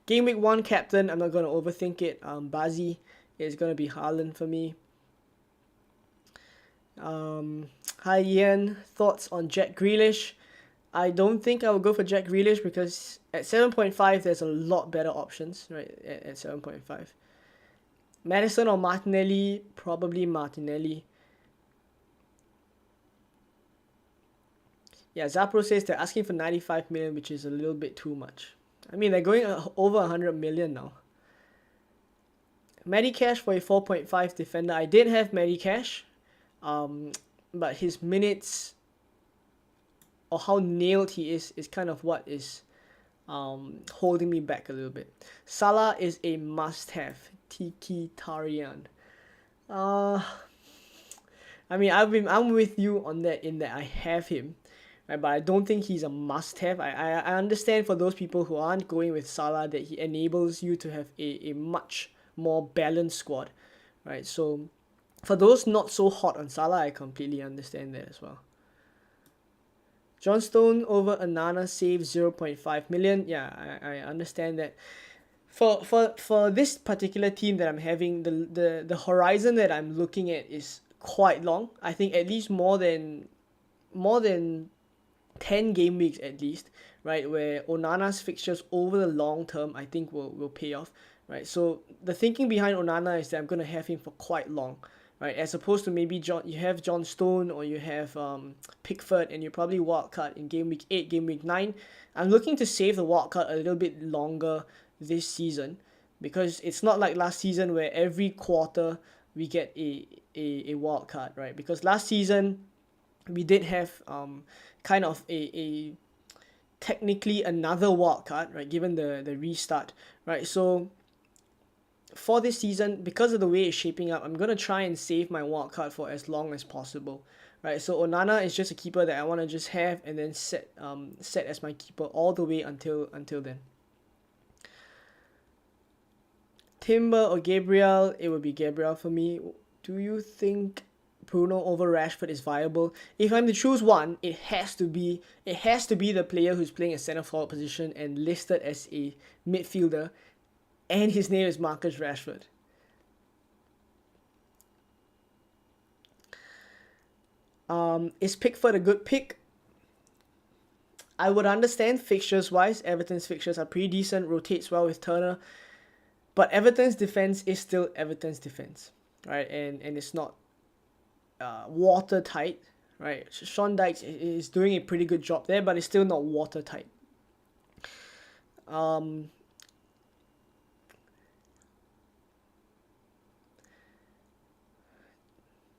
Gameweek 1 captain, I'm not going to overthink it. Bazi is going to be Haaland for me. Hi Ian, thoughts on Jack Grealish? I don't think I will go for Jack Grealish because at 7.5 there's a lot better options, right? At 7.5. Madison or Martinelli? Probably Martinelli. Yeah, Zapro says they're asking for 95 million, which is a little bit too much. I mean, they're going over 100 million now. Medicash for a 4.5 defender. I did have Medicash, but his minutes or how nailed he is kind of what is holding me back a little bit. Salah is a must-have. Tiki Tarian. I mean, I'm with you on that in that I have him, right? But I don't think he's a must-have. I understand for those people who aren't going with Salah that he enables you to have a much more balanced squad, right? So for those not so hot on Salah, I completely understand that as well. John Stone over Onana saves 0.5 million. Yeah, I understand that. For this particular team that I'm having, the horizon that I'm looking at is quite long. I think at least more than 10 game weeks at least, right? Where Onana's fixtures over the long term I think will pay off, right? So the thinking behind Onana is that I'm gonna have him for quite long, right? As opposed to maybe you have John Stone or you have Pickford and you probably wildcard in game week 8, game week 9. I'm looking to save the wildcard a little bit longer this season because it's not like last season where every quarter we get a wildcard, right? Because last season we did have kind of a technically another wildcard, right? Given the restart, right? So for this season, because of the way it's shaping up, I'm gonna try and save my wildcard for as long as possible, right? So Onana is just a keeper that I want to just have and then set as my keeper all the way until then. Timber or Gabriel? It would be Gabriel for me. Do you think Bruno over Rashford is viable? If I'm to choose one, it has to be the player who's playing a centre forward position and listed as a midfielder, and his name is Marcus Rashford. Is Pickford a good pick? I would understand fixtures wise. Everton's fixtures are pretty decent, rotates well with Turner, but Everton's defense is still Everton's defense, right? And it's not watertight, right? Sean Dykes is doing a pretty good job there, but it's still not watertight.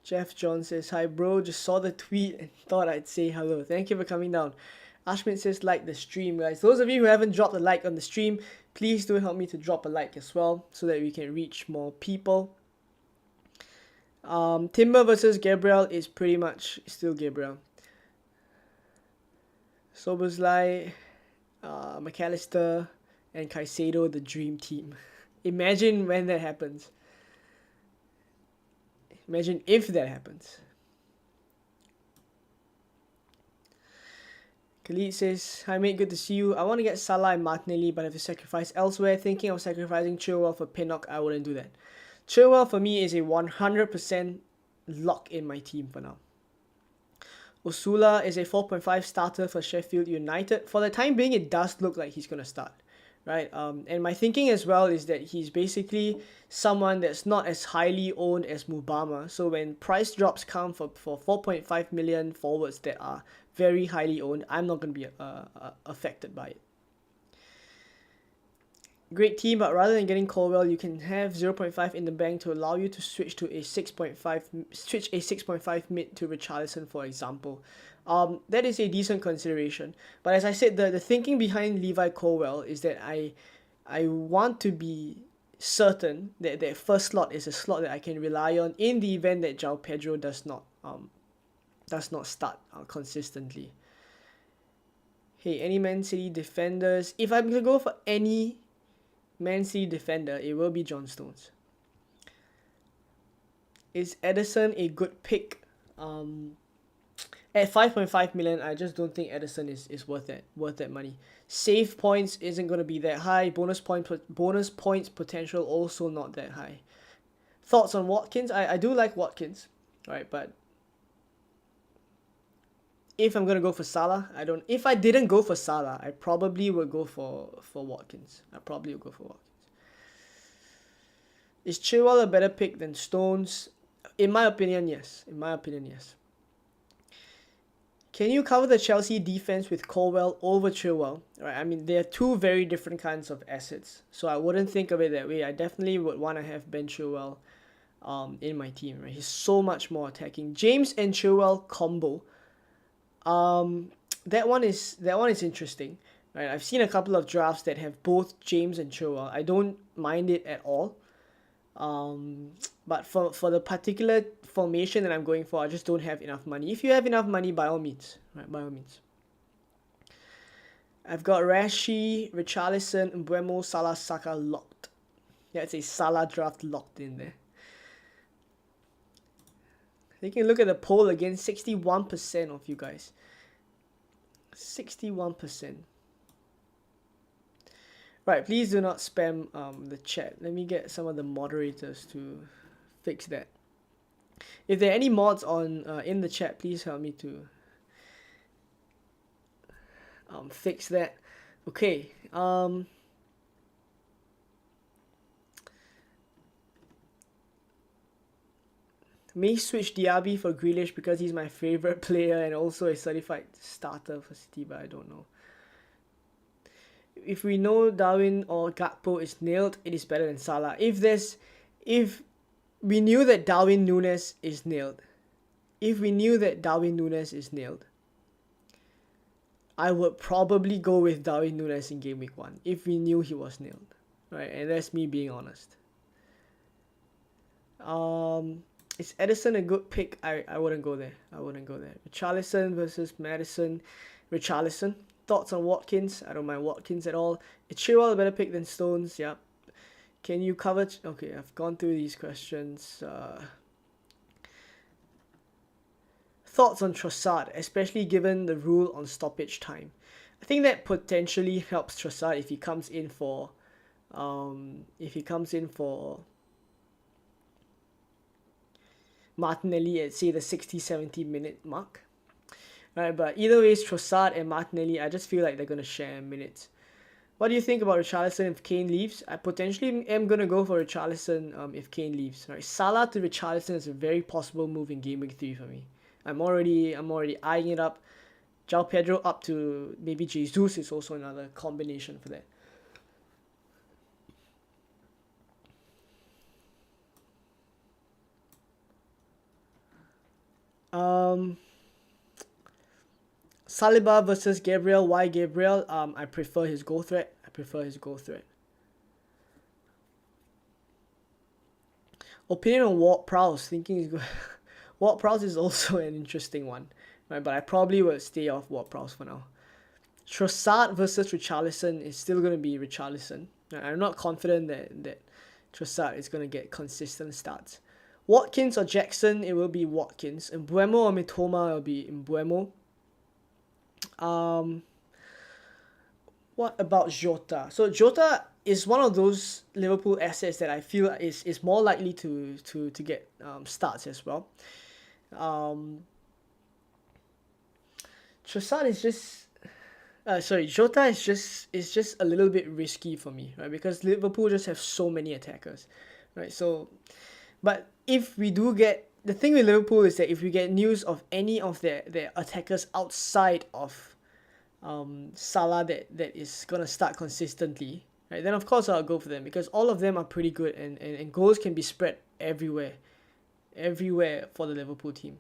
Jeff John says, hi bro, just saw the tweet and thought I'd say hello. Thank you for coming down. Ashmit says, like the stream, guys. Those of you who haven't dropped a like on the stream, please do help me to drop a like as well so that we can reach more people. Timber versus Gabriel is pretty much still Gabriel. Soboslai, McAllister, and Caicedo, the dream team. Imagine when that happens. Imagine if that happens. Khalid says, hi mate, good to see you. I want to get Salah and Martinelli, but I have to sacrifice elsewhere. Thinking of sacrificing Chilwell for Pinnock, I wouldn't do that. Chilwell for me is a 100% lock in my team for now. Osula is a 4.5 starter for Sheffield United. For the time being, it does look like he's going to start, right? And my thinking as well is that he's basically someone that's not as highly owned as Mubama. So when price drops come for 4.5 million forwards that are very highly owned, I'm not going to be affected by it. Great team, but rather than getting Colwell, you can have 0.5 in the bank to allow you to switch to a 6.5 mid to Richarlison, for example. That is a decent consideration. But as I said, the thinking behind Levi Colwell is that I want to be certain that that first slot is a slot that I can rely on in the event that João Pedro does not start consistently. Hey, any Man City defenders? If I'm gonna go for any Man City defender, it will be John Stones. Is Ederson a good pick? At 5.5 million, I just don't think Ederson is worth that money. Save points isn't going to be that high. Bonus points potential also not that high. Thoughts on Watkins? I do like Watkins, right? But if I'm going to go for Salah, if I didn't go for Salah, I probably would go for Watkins. I probably would go for Watkins. Is Chilwell a better pick than Stones? In my opinion, yes. Can you cover the Chelsea defense with Colwell over Chilwell? Right, I mean, they're two very different kinds of assets, so I wouldn't think of it that way. I definitely would want to have Ben Chilwell in my team. Right, he's so much more attacking. James and Chilwell combo. That one is interesting. Right, I've seen a couple of drafts that have both James and Chilwell. I don't mind it at all. But for the particular formation that I'm going for, I just don't have enough money. If you have enough money, by all means, right? By all means. I've got Rashi, Richarlison, Mbeumo, Salah, Saka locked. Yeah, it's a Salah draft locked in there. Taking a look at the poll again, 61% of you guys. 61%. Right, please do not spam the chat. Let me get some of the moderators to fix that. If there are any mods on in the chat, please help me to fix that. Okay. May switch Diaby for Grealish because he's my favorite player and also a certified starter for City, but I don't know. If we know Darwin or Gakpo is nailed, it is better than Salah. If we knew that Darwin Núñez is nailed, I would probably go with Darwin Núñez in Gameweek 1 if we knew he was nailed, right? And that's me being honest. Is Ederson a good pick? I wouldn't go there. Richarlison versus Maddison. Richarlison. Thoughts on Watkins? I don't mind Watkins at all. Is Chilwell a better pick than Stones? Yep. Can you cover... Okay, I've gone through these questions. Thoughts on Trossard, especially given the rule on stoppage time? I think that potentially helps Trossard if he comes in for... Martinelli at, say, the 60-70 minute mark. Right, but either way, Trossard and Martinelli, I just feel like they're going to share minutes. What do you think about Richarlison if Kane leaves? I potentially am going to go for Richarlison if Kane leaves. Right, Salah to Richarlison is a very possible move in Game Week 3 for me. I'm already eyeing it up. João Pedro up to maybe Jesus is also another combination for that. Saliba versus Gabriel. Why Gabriel? I prefer his goal threat. Opinion on Ward-Prowse. Thinking is good. Ward-Prowse is also an interesting one, right? But I probably will stay off Ward-Prowse for now. Trossard versus Richarlison is still going to be Richarlison. I'm not confident that Trossard is going to get consistent starts. Watkins or Jackson, it will be Watkins. Mbeumo or Mitoma, it will be Mbeumo. What about Jota? So Jota is one of those Liverpool assets that I feel is more likely to get starts as well. Trossard is just Jota is just a little bit risky for me, right? Because Liverpool just have so many attackers, right? So, but if we do get, the thing with Liverpool is that if we get news of any of their attackers outside of Salah that is gonna start consistently, right, then of course I'll go for them because all of them are pretty good and goals can be spread everywhere for the Liverpool team.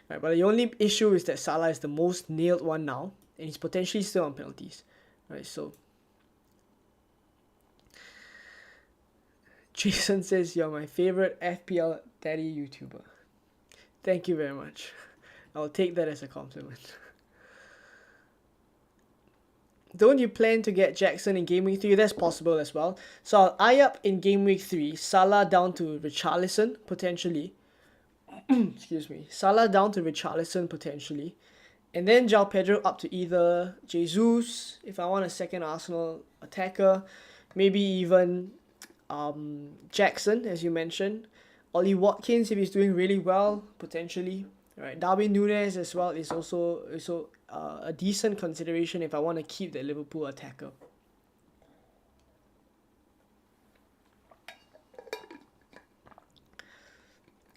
Right, but the only issue is that Salah is the most nailed one now and he's potentially still on penalties. Right, so Jason says you're my favorite FPL daddy YouTuber. Thank you very much. I'll take that as a compliment. Don't you plan to get Jackson in Game Week 3? That's possible as well. So I'll eye up in Game Week 3, Salah down to Richarlison, potentially. Excuse me. Salah down to Richarlison, potentially. And then João Pedro up to either Jesus, if I want a second Arsenal attacker. Maybe even Jackson, as you mentioned. Ollie Watkins, if he's doing really well, potentially. Right, Darwin Núñez as well is also a decent consideration if I want to keep the Liverpool attacker.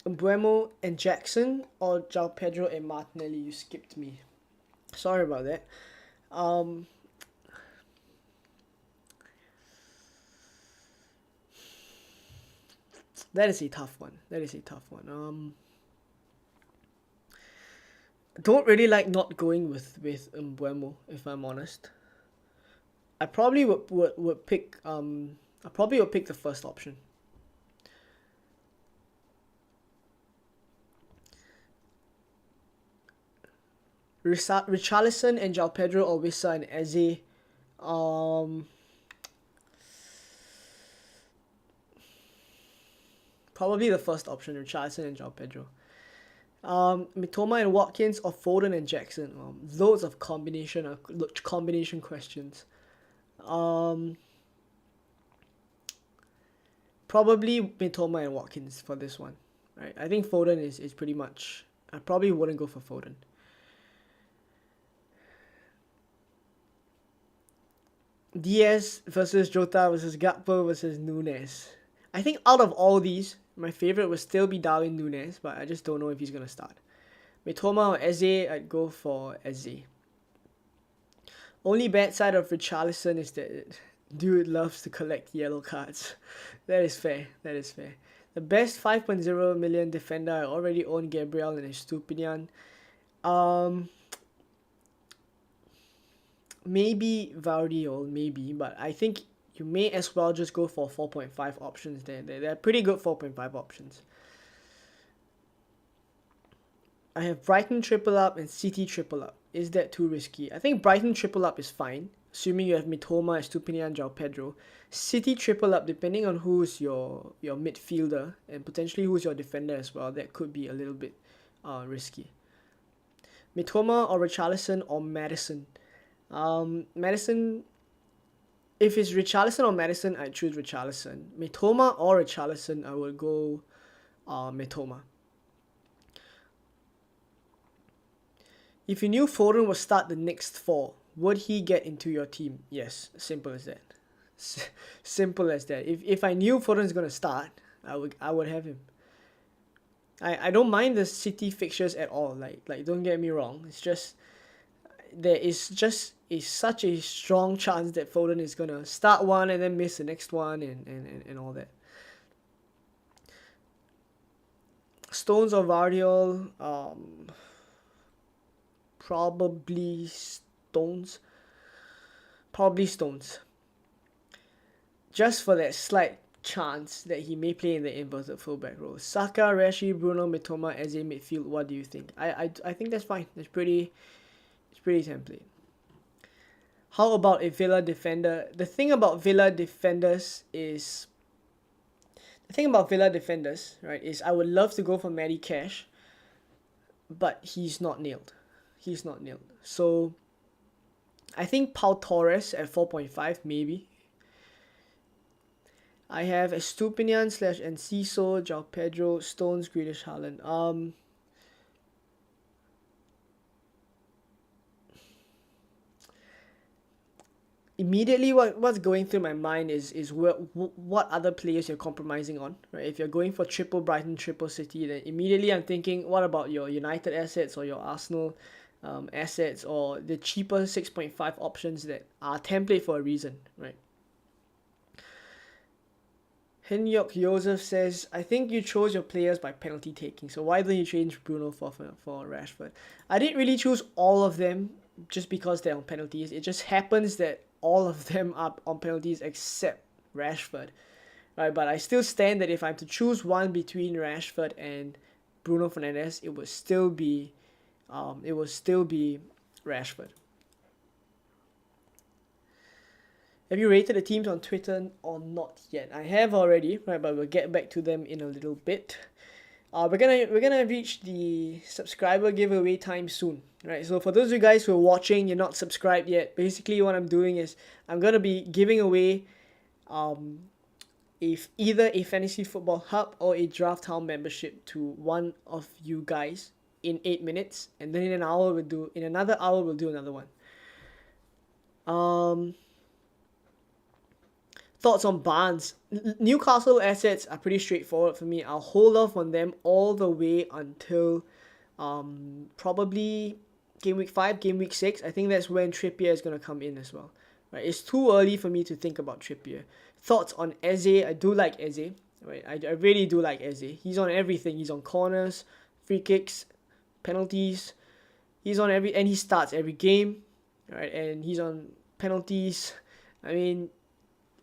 Mbeumo and Jackson or João Pedro and Martinelli? You skipped me. Sorry about that. That is a tough one. Don't really like not going with Mbeumo, if I'm honest. I probably would pick the first option. Richarlison and João Pedro or Wissa and Eze. Probably the first option, Richarlison and João Pedro. Mitoma and Watkins or Foden and Jackson. Loads of combination questions. Probably Mitoma and Watkins for this one. Right? I think Foden is pretty much. I probably wouldn't go for Foden. Diaz versus Jota versus Gakpo versus Núñez. I think out of all these, my favorite would still be Darwin Núñez, but I just don't know if he's going to start. Mitoma or Eze, I'd go for Eze. Only bad side of Richarlison is that dude loves to collect yellow cards. That is fair. The best 5.0 million defender, I already own Gabriel and Estupinian. Maybe Vardy, maybe, but I think you may as well just go for 4.5 options there. They're pretty good 4.5 options. I have Brighton triple up and City triple up. Is that too risky? I think Brighton triple up is fine, assuming you have Mitoma, Estupinian, João Pedro. City triple up, depending on who's your midfielder and potentially who's your defender as well, that could be a little bit risky. Mitoma or Richarlison or Maddison. Maddison, if it's Richarlison or Maddison, I choose Richarlison. Mitoma or Richarlison, I will go Mitoma. If you knew Foden would start the next 4, would he get into your team? Yes, simple as that. Simple as that. If I knew Foden's gonna start, I would have him. I don't mind the City fixtures at all. Like don't get me wrong. It's just there is such a strong chance that Foden is gonna start one and then miss the next one and all that. Stones or Vardiol, probably Stones. Just for that slight chance that he may play in the inverted fullback role. Saka, Rashi, Bruno, Mitoma as a midfield. What do you think? I think that's fine. It's pretty template. How about a Villa defender? The thing about Villa defenders, right, is I would love to go for Matty Cash, but he's not nailed. So I think Pau Torres at 4.5 maybe. I have Estupinian / Enciso, João Pedro, Stones, Grealish, Haaland. Immediately what's going through my mind is what other players you're compromising on, right? If you're going for triple Brighton, triple City, then immediately I'm thinking, what about your United assets or your Arsenal assets or the cheaper 6.5 options that are template for a reason, right? Henyok Joseph says, I think you chose your players by penalty taking, so why don't you change Bruno for Rashford? I didn't really choose all of them just because they're on penalties. It just happens that all of them are on penalties except Rashford, right? But I still stand that if I'm to choose one between Rashford and Bruno Fernandes, it would still be Rashford. Have you rated the teams on Twitter or not yet? I have already, right? But we'll get back to them in a little bit. We're gonna reach the subscriber giveaway time soon, right? So for those of you guys who are watching, you're not subscribed yet. Basically, what I'm doing is I'm gonna be giving away if either a fantasy football hub or a draft hound membership to one of you guys in 8 minutes, and then in another hour we'll do another one. Thoughts on Barnes. Newcastle assets are pretty straightforward for me. I'll hold off on them all the way until probably game week 5, game week 6. I think that's when Trippier is going to come in as well. Right? It's too early for me to think about Trippier. Thoughts on Eze. I do like Eze. Right? I really do like Eze. He's on everything. He's on corners, free kicks, penalties. He's on and he starts every game. Right? And he's on penalties. I mean,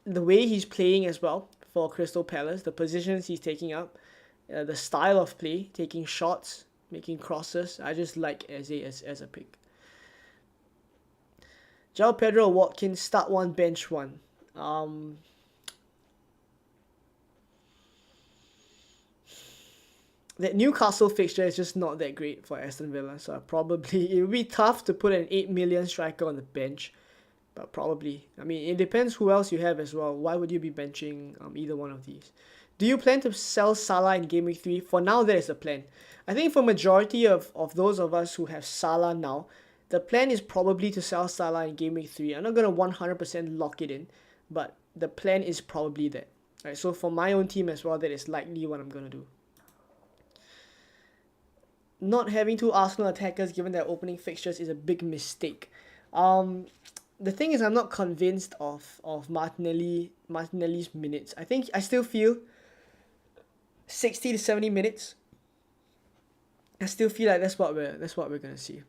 the way he's playing as well for Crystal Palace, the positions he's taking up, the style of play, taking shots, making crosses, I just like Eze as a pick. João Pedro or Watkins, start one, bench one. That Newcastle fixture is just not that great for Aston Villa, so it would be tough to put an 8 million striker on the bench. But probably. I mean, it depends who else you have as well. Why would you be benching either one of these? Do you plan to sell Salah in Game Week 3? For now, that is the plan. I think for majority of those of us who have Salah now, the plan is probably to sell Salah in Game Week 3. I'm not going to 100% lock it in, but the plan is probably that. Right, so for my own team as well, that is likely what I'm going to do. Not having two Arsenal attackers given their opening fixtures is a big mistake. The thing is, I'm not convinced of Martinelli's minutes. I still feel 60 to 70 minutes. I still feel like that's what we're gonna see.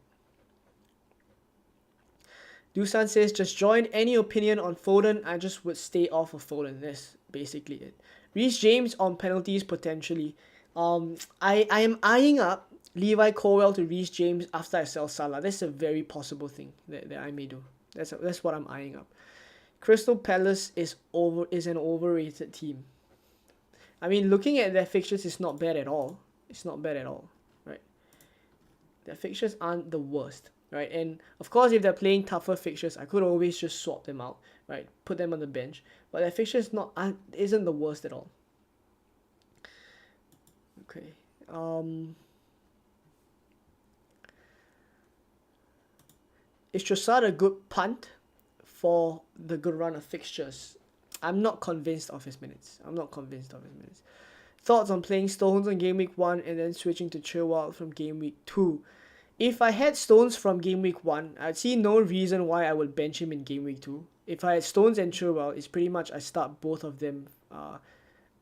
Dusan says, just join. Any opinion on Foden? I just would stay off of Foden. That's basically it. Reece James on penalties potentially. I am eyeing up Levi Colwill to Reece James after I sell Salah. That's a very possible thing that I may do. That's what I'm eyeing up. Crystal Palace is an overrated team. I mean, looking at their fixtures is not bad at all. It's not bad at all, right? Their fixtures aren't the worst, right? And of course, if they're playing tougher fixtures, I could always just swap them out, right? Put them on the bench. But their fixtures isn't the worst at all. Okay. Is Trossard a good punt for the good run of fixtures? I'm not convinced of his minutes. Thoughts on playing Stones on Game Week 1 and then switching to Chilwell from Game Week 2? If I had Stones from Game Week 1, I'd see no reason why I would bench him in Game Week 2. If I had Stones and Chilwell, it's pretty much I start both of them.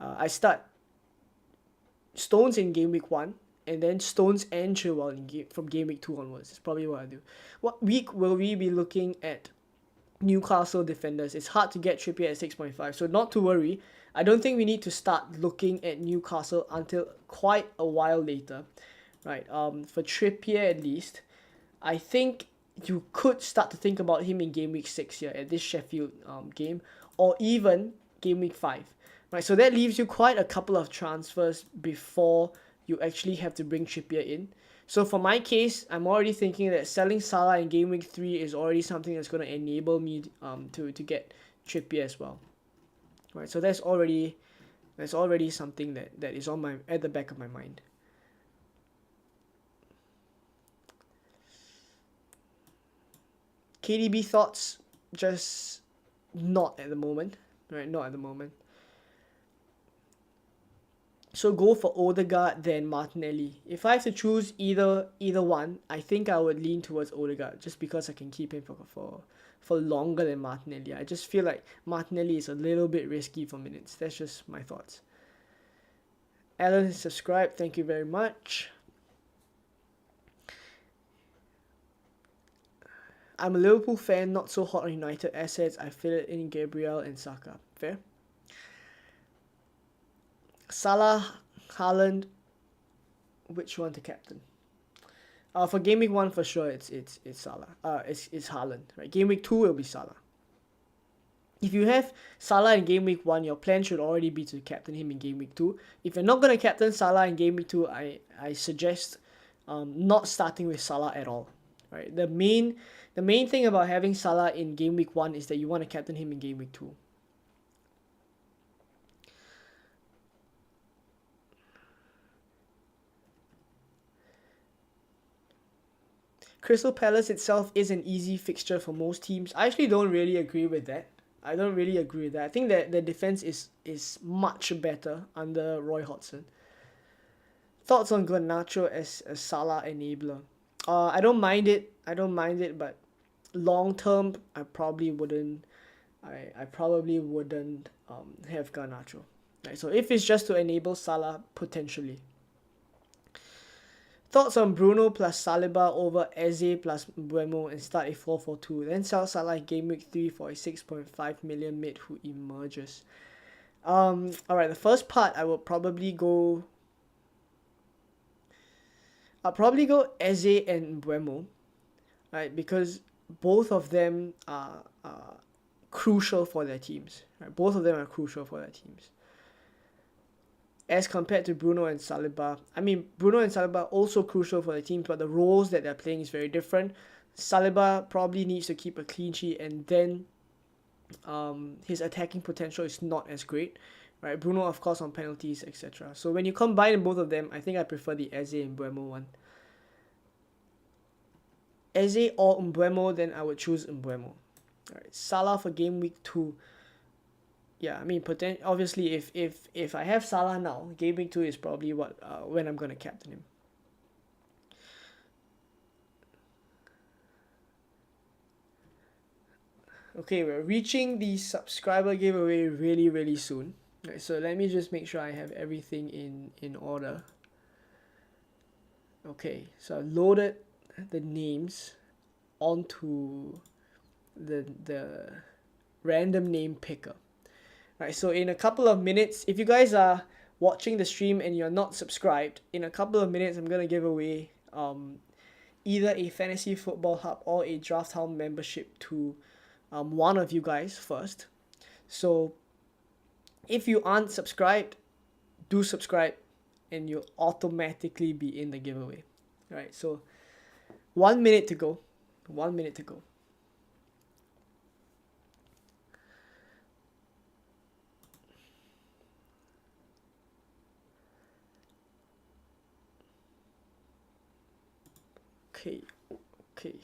I start Stones in Game Week 1, and then Stones and Chilwell from Game Week 2 onwards. It's probably what I do. What week will we be looking at Newcastle defenders? It's hard to get Trippier at 6.5, so not to worry. I don't think we need to start looking at Newcastle until quite a while later, right? For Trippier at least, I think you could start to think about him in Game Week 6 here at this Sheffield game, or even Game Week 5, right? So that leaves you quite a couple of transfers before you actually have to bring Trippier in. So for my case, I'm already thinking that selling Salah in Game Week 3 is already something that's going to enable me to get Trippier as well. Right, so that's already something that is at the back of my mind. KDB thoughts, just not at the moment, right? Not at the moment. So go for Odegaard then Martinelli. If I have to choose either one, I think I would lean towards Odegaard just because I can keep him for longer than Martinelli. I just feel like Martinelli is a little bit risky for minutes. That's just my thoughts. Alan has subscribed. Thank you very much. I'm a Liverpool fan, not so hot on United assets. I feel it in Gabriel and Saka. Fair? Salah, Haaland, which one to captain? For Gameweek 1 for sure it's Salah. It's Haaland, right? Gameweek 2 will be Salah. If you have Salah in Gameweek 1, your plan should already be to captain him in Gameweek 2. If you're not going to captain Salah in Gameweek 2, I suggest not starting with Salah at all. Right? The main thing about having Salah in Gameweek 1 is that you want to captain him in Gameweek 2. Crystal Palace itself is an easy fixture for most teams. I actually don't really agree with that. I think that the defense is much better under Roy Hodgson. Thoughts on Garnacho as a Salah enabler? I don't mind it, but long term, I probably wouldn't have Garnacho. Right, so if it's just to enable Salah, potentially. Thoughts on Bruno plus Saliba over Eze plus Mbeumo and start a 4-4-2. Then sell Salah in Game Week 3 for a 6.5 million mid who emerges. Alright, the first part I will probably go... I'll probably go Eze and Mbeumo. Right, because both of them are crucial for their teams. Right? Both of them are crucial for their teams. As compared to Bruno and Saliba. I mean, Bruno and Saliba are also crucial for the teams, but the roles that they're playing is very different. Saliba probably needs to keep a clean sheet, and then his attacking potential is not as great. Right? Bruno, of course, on penalties, etc. So when you combine both of them, I think I prefer the Eze and Mbeumo one. Eze or Mbeumo, then I would choose Mbeumo. Alright, Salah for Game Week 2. Yeah, I mean, obviously, if I have Salah now, Game Week 2 is probably when I'm going to captain him. Okay, we're reaching the subscriber giveaway really, really soon. Right, so let me just make sure I have everything in order. Okay, so I've loaded the names onto the random name picker. Right, so in a couple of minutes, if you guys are watching the stream and you're not subscribed, in a couple of minutes I'm gonna give away either a Fantasy Football Hub or a Draft Hound membership to one of you guys first. So if you aren't subscribed, do subscribe and you'll automatically be in the giveaway. Right, so 1 minute to go. 1 minute to go. Okay.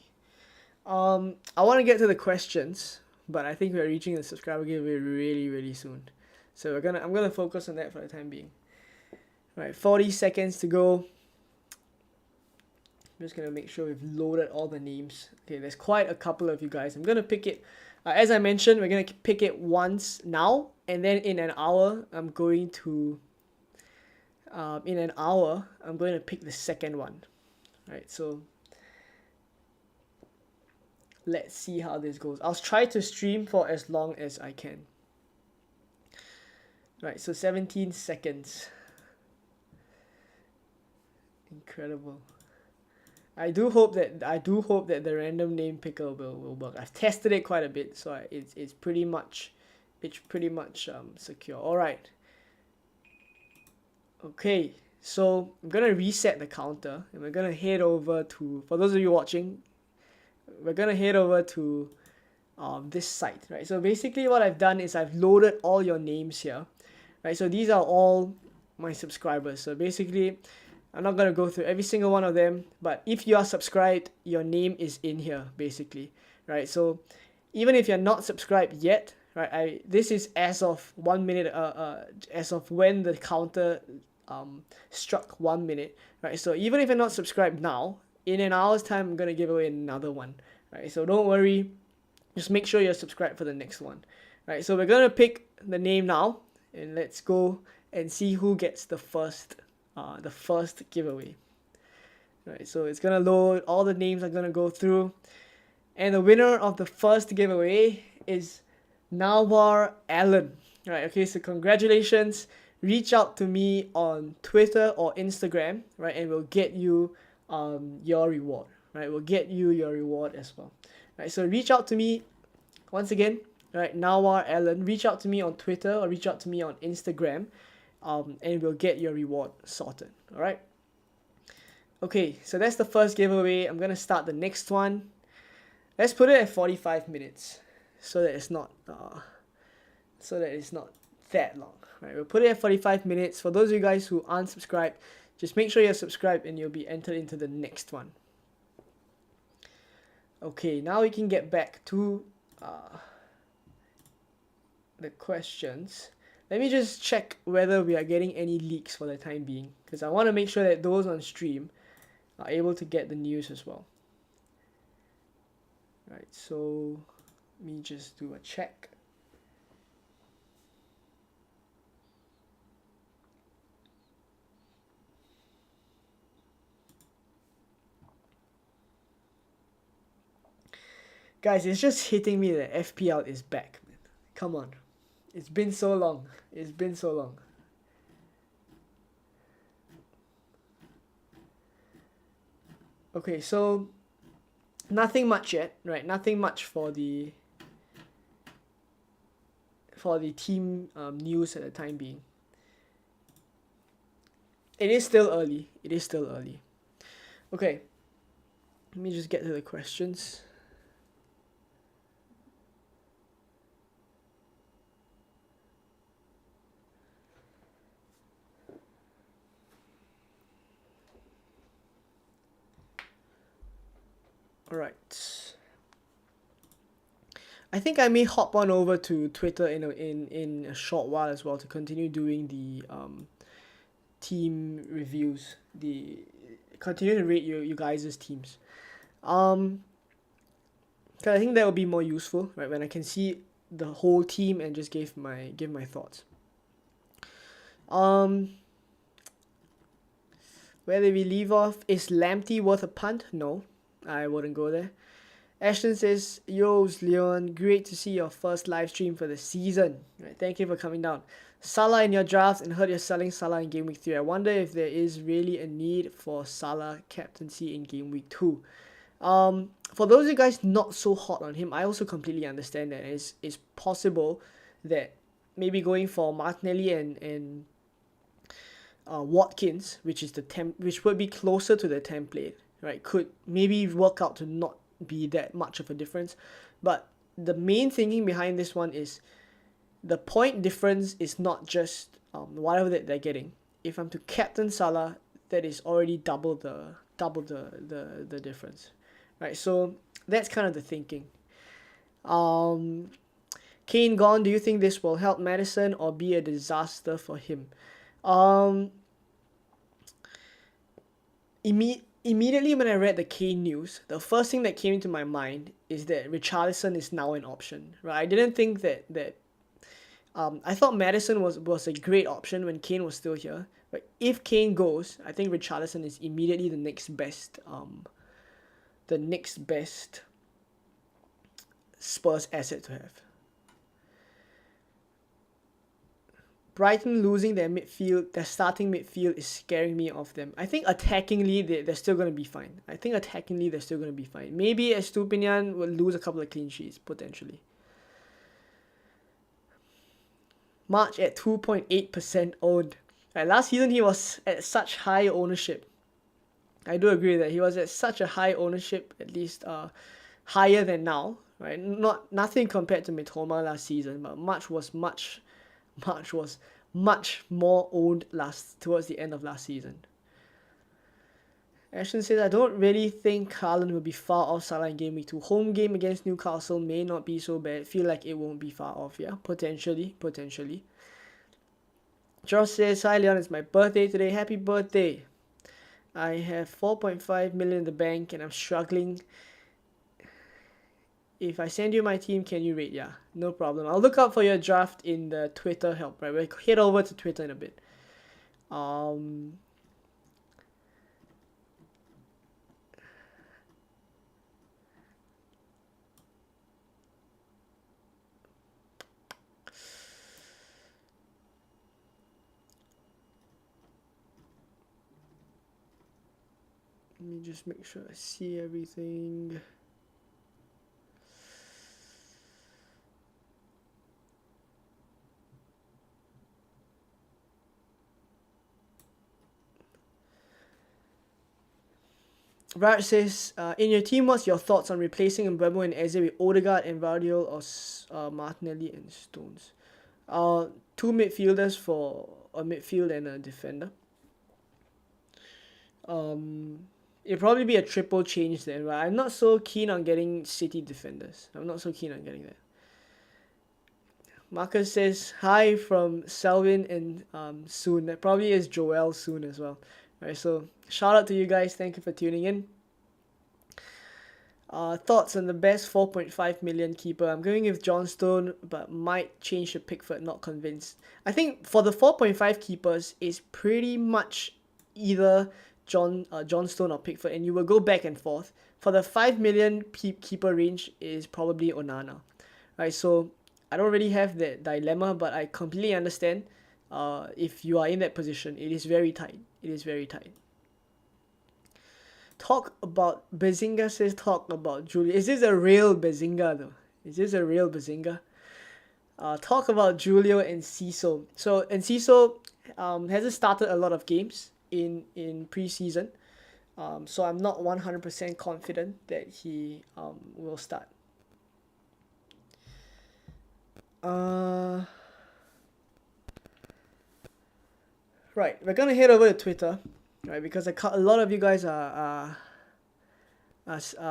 I want to get to the questions, but I think we're reaching the subscriber giveaway really, really soon. So I'm gonna focus on that for the time being. Right, 40 seconds to go. I'm just gonna make sure we've loaded all the names. Okay, there's quite a couple of you guys. I'm gonna pick it. As I mentioned, we're gonna pick it once now, and then in an hour, I'm going to pick the second one. Right, so let's see how this goes. I'll try to stream for as long as I can. Right, so 17 seconds. Incredible. I do hope that the random name picker will work. I've tested it quite a bit, so it's pretty much secure. All right. Okay, so I'm gonna reset the counter, and we're gonna head over to, for those of you watching, we're gonna head over to this site, right? So basically what I've done is I've loaded all your names here, right? So these are all my subscribers. So basically, I'm not gonna go through every single one of them, but if you are subscribed, your name is in here, basically, right? So even if you're not subscribed yet, right? This is as of 1 minute, as of when the counter struck 1 minute, right? So even if you're not subscribed now, in an hour's time, I'm gonna give away another one, right? So don't worry, just make sure you're subscribed for the next one, right? So we're gonna pick the name now, and let's go and see who gets the first giveaway. Right, so it's gonna load, all the names are gonna go through, and the winner of the first giveaway is Nawar Allen. Right, okay, so congratulations. reach out to me on Twitter or Instagram, right, and we'll get you your reward, right? We'll get you your reward as well, right? So reach out to me once again, right? Nawar Allen, reach out to me on Twitter or reach out to me on Instagram, and we'll get your reward sorted. All right. Okay, so that's the first giveaway. I'm gonna start the next one. Let's put it at 45 minutes, so that it's not that long. Right, we'll put it at 45 minutes. For those of you guys who aren't subscribed, just make sure you're subscribed and you'll be entered into the next one. Okay, now we can get back to the questions. Let me just check whether we are getting any leaks for the time being, because I want to make sure that those on stream are able to get the news as well. Right, so let me just do a check. Guys, it's just hitting me that FPL is back, man. Come on. It's been so long. It's been so long. Okay, so nothing much yet, right? Nothing much for the team news at the time being. It is still early. It is still early. Okay. Let me just get to the questions. All right. I think I may hop on over to Twitter in a short while as well to continue doing the team reviews. Continue to rate you guys' teams. Cause I think that will be more useful, right? When I can see the whole team and just give my thoughts. Where did we leave off? Is Lamptey worth a punt? No, I wouldn't go there. Ashton says, Yo's Leon, great to see your first live stream for the season. Right, thank you for coming down. Salah in your drafts, and heard you're selling Salah in Game Week 3. I wonder if there is really a need for Salah captaincy in Game Week 2. For those of you guys not so hot on him, I also completely understand that. It's possible that maybe going for Martinelli and Watkins, which would be closer to the template, right, could maybe work out to not be that much of a difference. But the main thinking behind this one is the point difference is not just whatever that they're getting. If I'm to captain Salah, that is already double the difference, right? So that's kind of the thinking. Kane gone. Do you think this will help Madison or be a disaster for him? Immediately when I read the Kane news, the first thing that came into my mind is that Richarlison is now an option, right? I didn't think that I thought Madison was a great option when Kane was still here, but if Kane goes, I think Richarlison is immediately the next best Spurs asset to have. Brighton losing their starting midfield is scaring me off them. I think attackingly they're still going to be fine. Maybe Estupinian will lose a couple of clean sheets, potentially. March at 2.8% owned. Right, last season he was at such high ownership. I do agree that he was at such a high ownership, at least higher than now. Right, nothing compared to Mitoma last season, but March was much more owned towards the end of last season. Ashton says, I don't really think Haaland will be far off Salah in Game Week 2. Home game against Newcastle may not be so bad. Feel like it won't be far off, yeah? Potentially. Josh says, hi Leon, it's my birthday today. Happy birthday. I have 4.5 million in the bank and I'm struggling. If I send you my team, can you rate? Yeah, no problem. I'll look out for your draft in the Twitter help, right? We'll head over to Twitter in a bit. Let me just make sure I see everything. Raj says, in your team, what's your thoughts on replacing Mbemo and Eze with Odegaard and Vardiol or Martinelli and Stones? Two midfielders for a midfield and a defender. It'll probably be a triple change then, but I'm not so keen on getting City defenders. I'm not so keen on getting that. Marcus says, hi from Selwyn and Soon. That probably is Joel Soon as well. Alright, so shout out to you guys. Thank you for tuning in. Thoughts on the best 4.5 million keeper? I'm going with Johnstone, but might change to Pickford. Not convinced. I think for the 4.5 keepers, it's pretty much either Johnstone or Pickford, and you will go back and forth. For the 5 million keeper range is probably Onana. Right, so I don't really have that dilemma, but I completely understand. If you are in that position, it is very tight. It is very tight. Talk about Bazinga says talk about Julia. Is this a real Bazinga though? Is this a real Bazinga? Talk about Julio and Cecil. So Cecil hasn't started a lot of games in preseason. So I'm not 100% confident that he will start. Right, we're gonna head over to Twitter, right? Because a lot of you guys are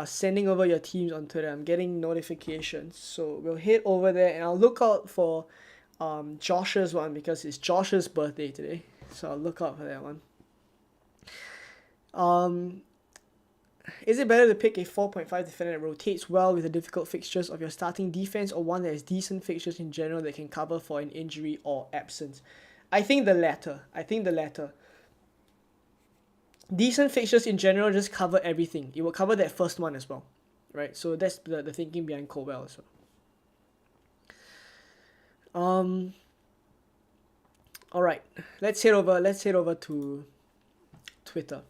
sending over your teams on Twitter. I'm getting notifications, so we'll head over there and I'll look out for Josh's one because it's Josh's birthday today. So I'll look out for that one. Is it better to pick a 4.5 defender that rotates well with the difficult fixtures of your starting defense, or one that has decent fixtures in general that can cover for an injury or absence? I think the latter. Decent fixtures in general just cover everything. It will cover that first one as well, right? So that's the thinking behind Colwell as well. All right, let's head over to Twitter.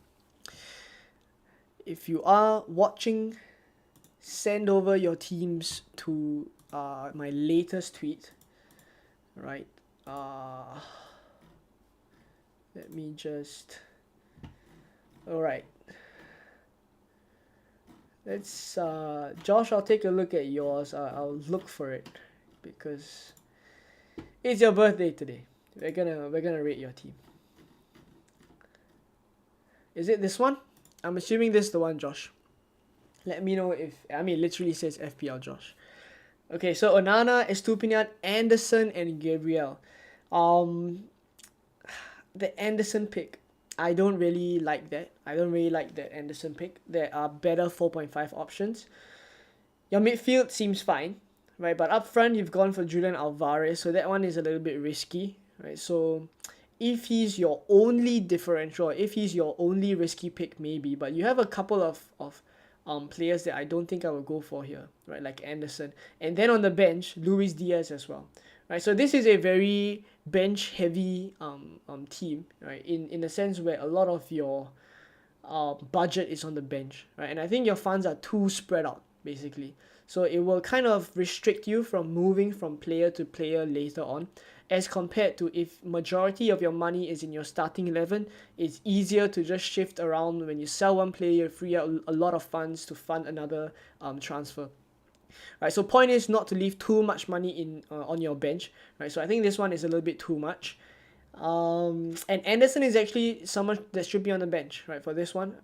If you are watching, send over your teams to my latest tweet, right? Let me just... Alright. Let's... Josh, I'll take a look at yours. I'll look for it because it's your birthday today. We're gonna rate your team. Is it this one? I'm assuming this is the one, Josh. Let me know if... I mean, it literally says FPL Josh. Okay, so Onana, Estupiñán, Anderson, and Gabriel. The Anderson pick, I don't really like that. I don't really like that Anderson pick. There are better 4.5 options. Your midfield seems fine, right? But up front, you've gone for Julian Alvarez, so that one is a little bit risky, right? So if he's your only differential, if he's your only risky pick, maybe. But you have a couple of players that I don't think I will go for here, right? Like Anderson. And then on the bench, Luis Diaz as well. Right, so this is a very bench heavy team, right? In the sense where a lot of your budget is on the bench, right? And I think your funds are too spread out, basically. So it will kind of restrict you from moving from player to player later on, as compared to if majority of your money is in your starting 11. It's easier to just shift around. When you sell one player, you free up a lot of funds to fund another transfer. Right, so point is not to leave too much money in on your bench, right? So I think this one is a little bit too much. And Anderson is actually someone that should be on the bench, right? For this one,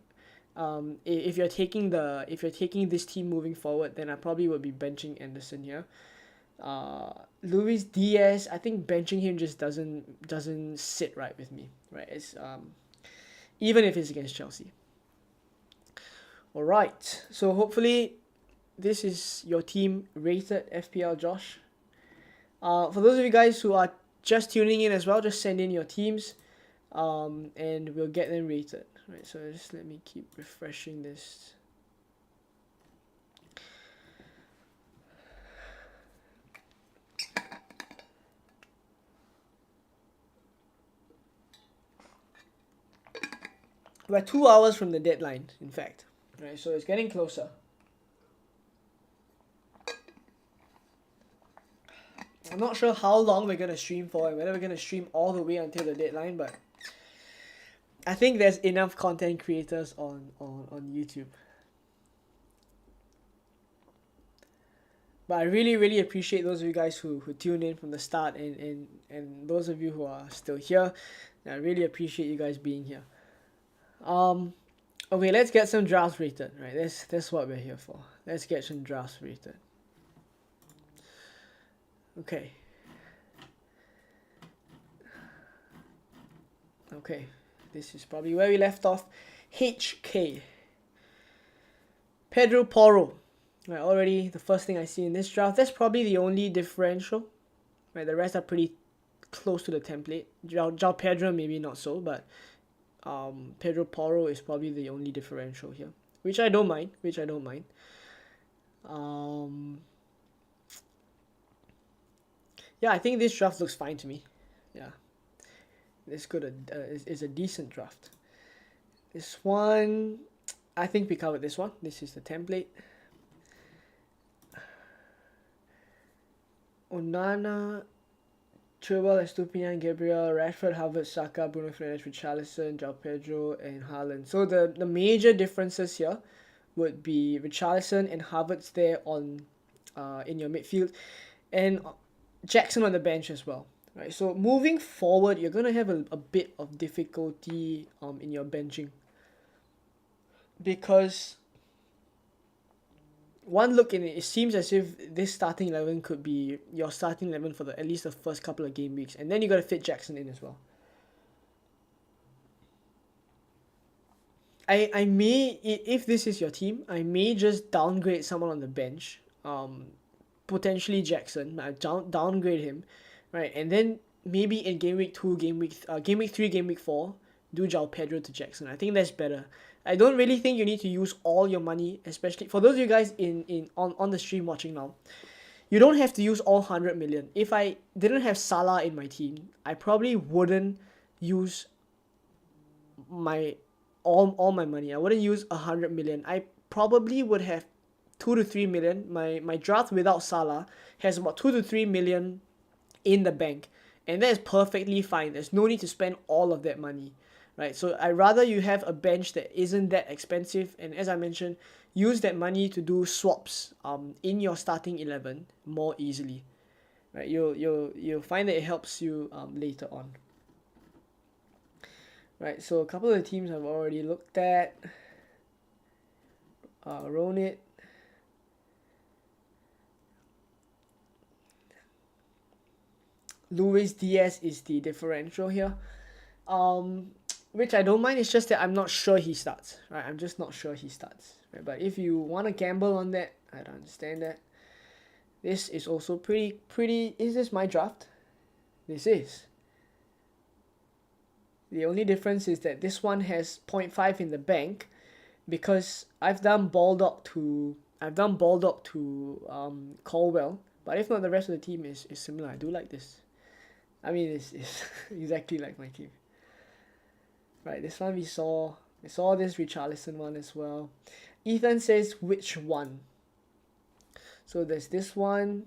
if you're taking this team moving forward, then I probably would be benching Anderson here. Luis Diaz, I think benching him just doesn't sit right with me, right? It's even if it's against Chelsea. All right, so hopefully this is your team rated FPL Josh. For those of you guys who are just tuning in as well, just send in your teams, and we'll get them rated. Right, so just let me keep refreshing this. We're 2 hours from the deadline, in fact. Right, so it's getting closer. I'm not sure how long we're gonna stream for and whether we're gonna stream all the way until the deadline, but I think there's enough content creators on YouTube. But I really appreciate those of you guys who tune in from the start, and those of you who are still here. I really appreciate you guys being here. Okay, let's get some drafts rated, right? That's what we're here for. Let's get some drafts rated. Okay. Okay, this is probably where we left off. HK. Pedro Porro. Right, already the first thing I see in this draft. That's probably the only differential. Right, the rest are pretty close to the template. João Pedro maybe not so, but Pedro Porro is probably the only differential here, which I don't mind. Yeah, I think this draft looks fine to me. Yeah, this is a decent draft. This one, I think we covered this one. This is the template. Onana, Chilwell, Estupiñán, Gabriel, Rashford, Havertz, Saka, Bruno Fernandes, Richarlison, João Pedro, and Haaland. So the major differences here would be Richarlison and Havertz there on in your midfield, and Jackson on the bench as well. Right. So moving forward, you're gonna have a bit of difficulty in your benching, because one look in it seems as if this starting 11 could be your starting 11 for at least the first couple of game weeks, and then you got to fit Jackson in as well. I may, if this is your team, I may just downgrade someone on the bench, potentially Jackson. I downgrade him, right, and then maybe in game week 2, game week 3, game week 4, do João Pedro to Jackson. I think that's better. I don't really think you need to use all your money, especially for those of you guys on the stream watching now. You don't have to use all 100 million. If I didn't have Salah in my team, I probably wouldn't use all my money. I wouldn't use 100 million. I probably would have 2 to 3 million. My draft without Salah has about 2 to 3 million in the bank, and that is perfectly fine. There's no need to spend all of that money. Right, so I'd rather you have a bench that isn't that expensive, and as I mentioned, use that money to do swaps in your starting 11 more easily. Right, you'll find that it helps you later on. Right, so a couple of the teams I've already looked at. Ronit. Luis Diaz is the differential here. Which I don't mind. It's just that I'm not sure he starts. Right, I'm just not sure he starts. Right, but if you want to gamble on that, I don't understand that. This is also pretty. Is this my draft? This is. The only difference is that this one has 0.5 in the bank, because I've done Baldock to Colwell, but if not, the rest of the team is similar. I do like this. I mean, it's exactly like my team. Right, this one we saw this Richarlison one as well. Ethan says which one? So there's this one.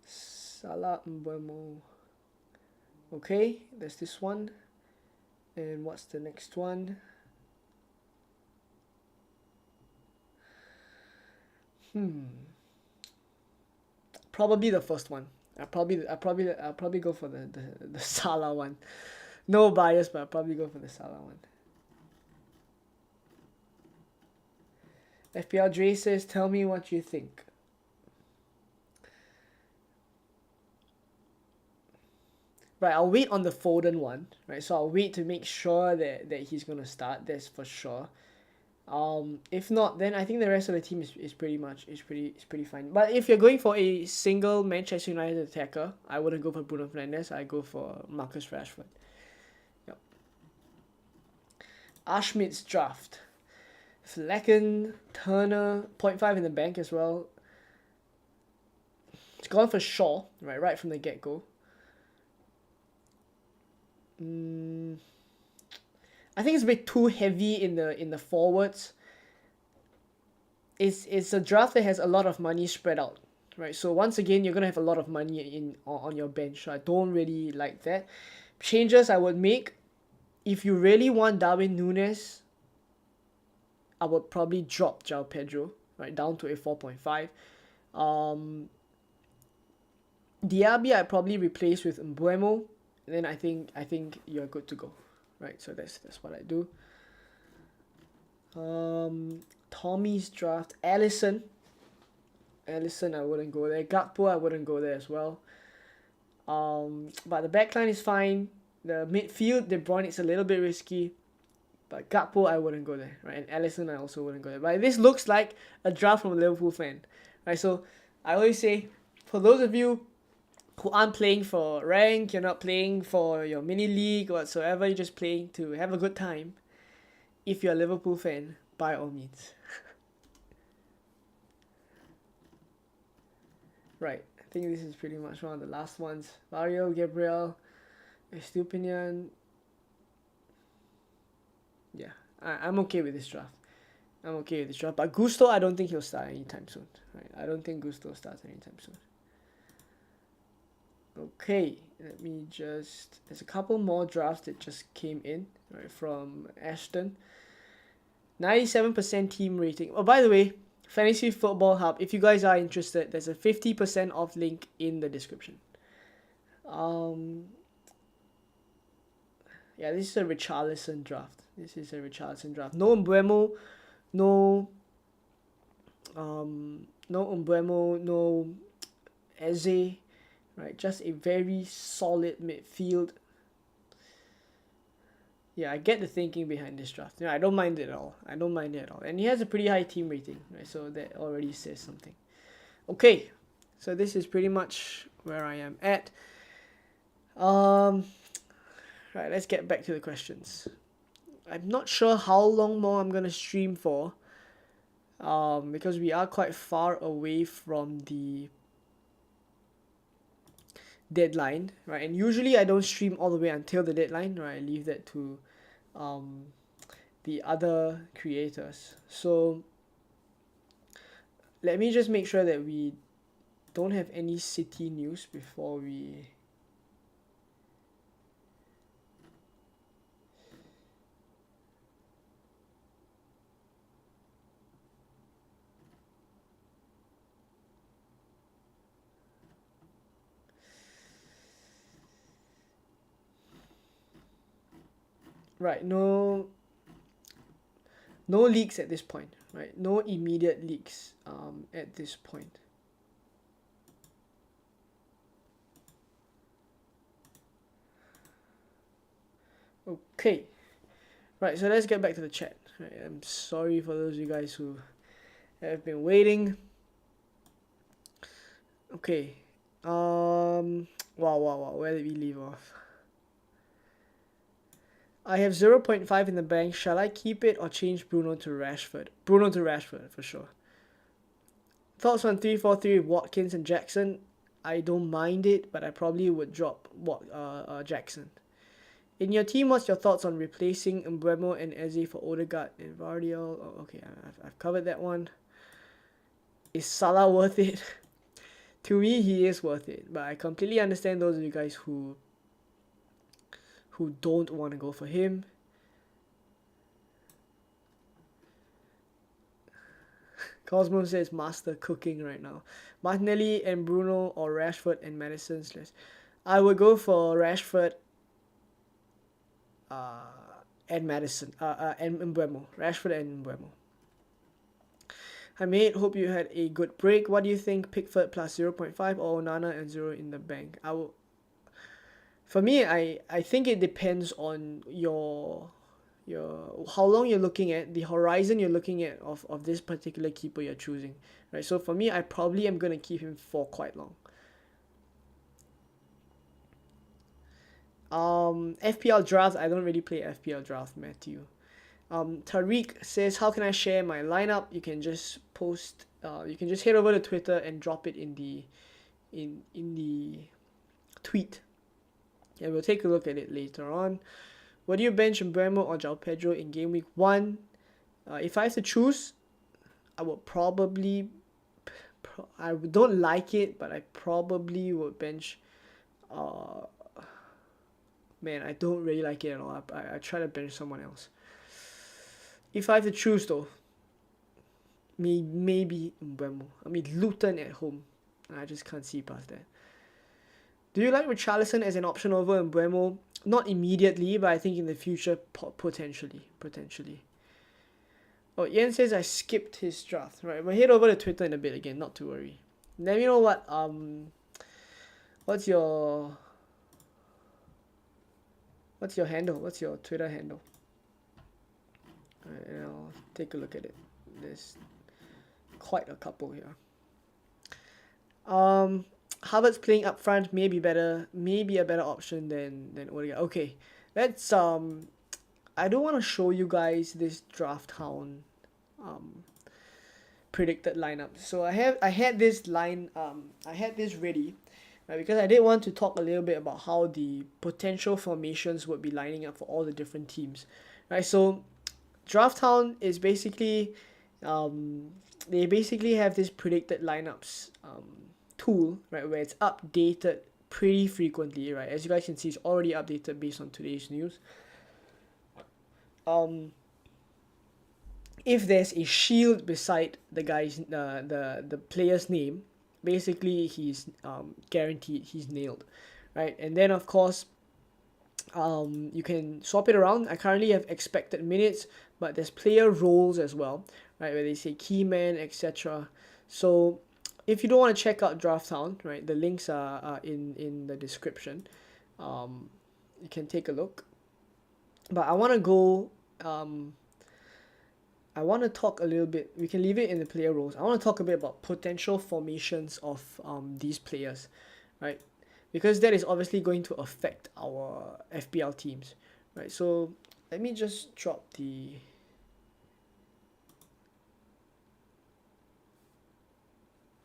Salah Mbeumo. Okay, there's this one. And what's the next one? Probably the first one. I'll probably go for the Salah one. No bias, but I'll probably go for the Salah one. FPL Dre says, tell me what you think. Right, I'll wait on the Foden one. Right, so I'll wait to make sure that he's gonna start. That's for sure. If not, then I think the rest of the team is pretty fine. But if you're going for a single Manchester United attacker, I wouldn't go for Bruno Fernandes. I go for Marcus Rashford. Yep. Ashmid's draft. Flecken, Turner, 0.5 in the bank as well. gone for Shaw, right from the get-go. I think it's a bit too heavy in the forwards. It's a draft that has a lot of money spread out, right? So once again, you're gonna have a lot of money on your bench. So I don't really like that. Changes I would make, if you really want Darwin Núñez, I would probably drop João Pedro, right, down to a 4.5. Diaby I probably replace with Mbeumo, and then I think you're good to go, right? So that's what I do. Tommy's draft, Alisson I wouldn't go there. Gakpo I wouldn't go there as well. But the backline is fine. The midfield, De Bruyne is a little bit risky, but Gakpo I wouldn't go there, right? And Alisson I also wouldn't go there. But this looks like a draft from a Liverpool fan, right? So I always say, for those of you who aren't playing for rank, you're not playing for your mini league whatsoever, you're just playing to have a good time. If you're a Liverpool fan, by all means. Right, I think this is pretty much one of the last ones. Mario, Gabriel, Estupinian. Yeah, I'm okay with this draft. But Gusto, I don't think he'll start anytime soon. Right, I don't think Gusto starts anytime soon. Okay, let me just... There's a couple more drafts that just came in, right, from Ashton. 97% team rating. Oh, by the way, Fantasy Football Hub, if you guys are interested, there's a 50% off link in the description. Yeah, this is a Richarlison draft. No Mbeumo, no Mbeumo, no Eze, right? Just a very solid midfield. Yeah, I get the thinking behind this draft. I don't mind it at all. And he has a pretty high team rating, right? So that already says something. Okay, so this is pretty much where I am at. Right, let's get back to the questions. I'm not sure how long more I'm gonna stream for, because we are quite far away from the deadline, right? And usually I don't stream all the way until the deadline, right? I leave that to the other creators. So let me just make sure that we don't have any City news before we... Right, no leaks at this point, right? No immediate leaks at this point. Okay, right, so let's get back to the chat. Right, I'm sorry for those of you guys who have been waiting. Okay, wow, where did we leave off? I have 0.5 in the bank. Shall I keep it or change Bruno to Rashford? Bruno to Rashford, for sure. Thoughts on 3-4-3 with Watkins and Jackson? I don't mind it, but I probably would drop Jackson. In your team, what's your thoughts on replacing Mbeumo and Eze for Odegaard and Vardiol? Oh, okay, I've covered that one. Is Salah worth it? To me, he is worth it, but I completely understand those of you guys who don't want to go for him. Cosmo says master cooking right now. Martinelli and Bruno or Rashford and Madison's list. I would go for Rashford and Madison and Mbeumo. Rashford and Mbeumo. Hi mate, hope you had a good break. What do you think? Pickford plus 0.5 or Onana and 0 in the bank? For me, I think it depends on your how long you're looking at, the horizon you're looking at of this particular keeper you're choosing, right? So for me, I probably am going to keep him for quite long. FPL draft, I don't really play FPL draft, Matthew. Tariq says, how can I share my lineup? You can just post, you can just head over to Twitter and drop it in the in the tweet, and we'll take a look at it later on. Would you bench Mbeumo or João Pedro in game week 1? If I have to choose, I would probably, I don't like it, but I probably would bench. Man, I don't really like it at all. I try to bench someone else. If I have to choose though, maybe Mbeumo. I mean, Luton at home. I just can't see past that. Do you like Richarlison as an option over Mbeumo? Not immediately, but I think in the future, potentially. Oh, Ian says I skipped his draft. Right, we'll head over to Twitter in a bit again, not to worry. Let me know what's your handle? What's your Twitter handle? Alright, and I'll take a look at it. There's quite a couple here. Havertz playing up front may be a better option than Odegaard. Okay, let's I don't want to show you guys this draft hound predicted lineup. So I had this ready, right, because I did want to talk a little bit about how the potential formations would be lining up for all the different teams, right? So draft hound is basically they basically have this predicted lineups tool, right, where it's updated pretty frequently, right? As you guys can see, it's already updated based on today's news. If there's a shield beside the guy's the player's name, basically he's guaranteed, he's nailed, right? And then of course you can swap it around. I currently have expected minutes, but there's player roles as well, right, where they say key man, etc. So if you don't want to check out Drafthound, right, the links are in the description. You can take a look. But I want to go I want to talk a little bit, we can leave it in the player roles. I want to talk a bit about potential formations of these players, right? Because that is obviously going to affect our FPL teams, right? So let me just drop the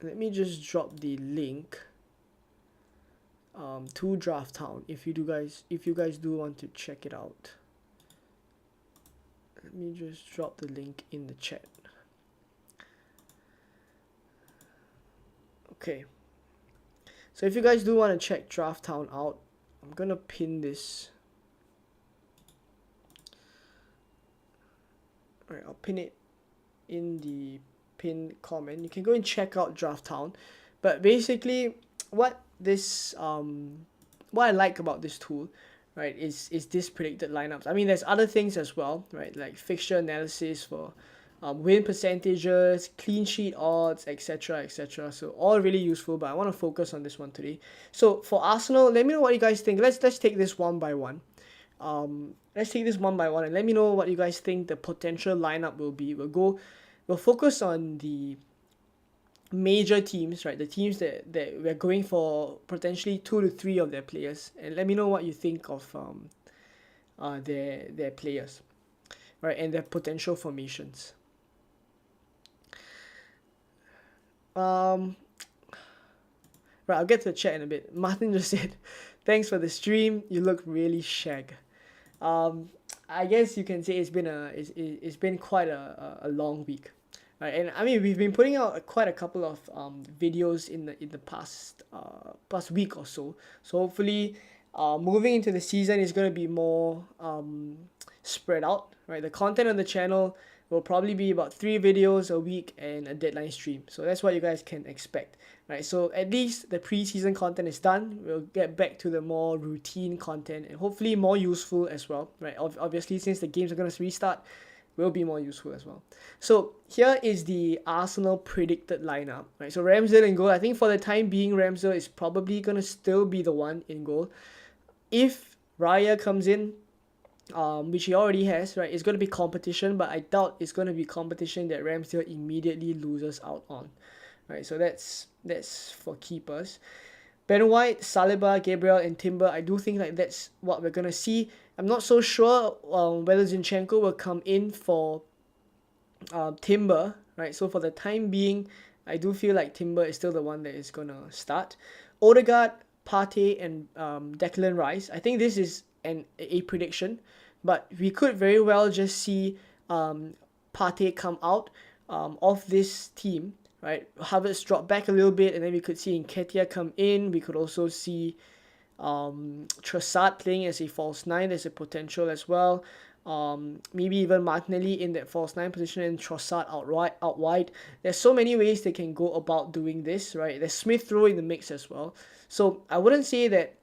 link to Drafthound if you guys do want to check it out. Let me just drop the link in the chat. Okay. So if you guys do want to check Drafthound out, I'm gonna pin this. Alright, I'll pin it in the pinned comment. You can go and check out Drafthound. But basically, what I like about this tool, right, is this predicted lineups. I mean, there's other things as well, right, like fixture analysis for win percentages, clean sheet odds, etc. So all really useful, but I want to focus on this one today. So for Arsenal, let me know what you guys think. Let's take this one by one. And let me know what you guys think the potential lineup will be. We'll focus on the major teams, right? The teams that we're going for potentially 2 to 3 of their players, and let me know what you think of their players, right, and their potential formations. Right, I'll get to the chat in a bit. Martin just said, "Thanks for the stream. You look really shag." I guess you can say it's been quite a long week. Right, and I mean we've been putting out quite a couple of videos in the past week or so. So hopefully, moving into the season is going to be more spread out. Right, the content on the channel will probably be about 3 videos a week and a deadline stream. So that's what you guys can expect. Right, so at least the pre-season content is done. We'll get back to the more routine content and hopefully more useful as well. Right, obviously since the games are going to restart, will be more useful as well. So here is the Arsenal predicted lineup. Right, so Ramsdale in goal. I think for the time being, Ramsdale is probably gonna still be the one in goal. If Raya comes in, which he already has, right, it's gonna be competition, but I doubt it's gonna be competition that Ramsdale immediately loses out on. Right, so that's for keepers. Ben White, Saliba, Gabriel, and Timber. I do think like that's what we're gonna see. I'm not so sure whether Zinchenko will come in for Timber, right? So for the time being, I do feel like Timber is still the one that is gonna start. Odegaard, Partey, and Declan Rice. I think this is a prediction, but we could very well just see Partey come out of this team, right? Havertz drop back a little bit, and then we could see Nketiah come in. We could also see Trossard playing as a false nine. There's a potential as well. Maybe even Martinelli in that false nine position and Trossard out wide. There's so many ways they can go about doing this, right? There's Smith Rowe in the mix as well. So I wouldn't say that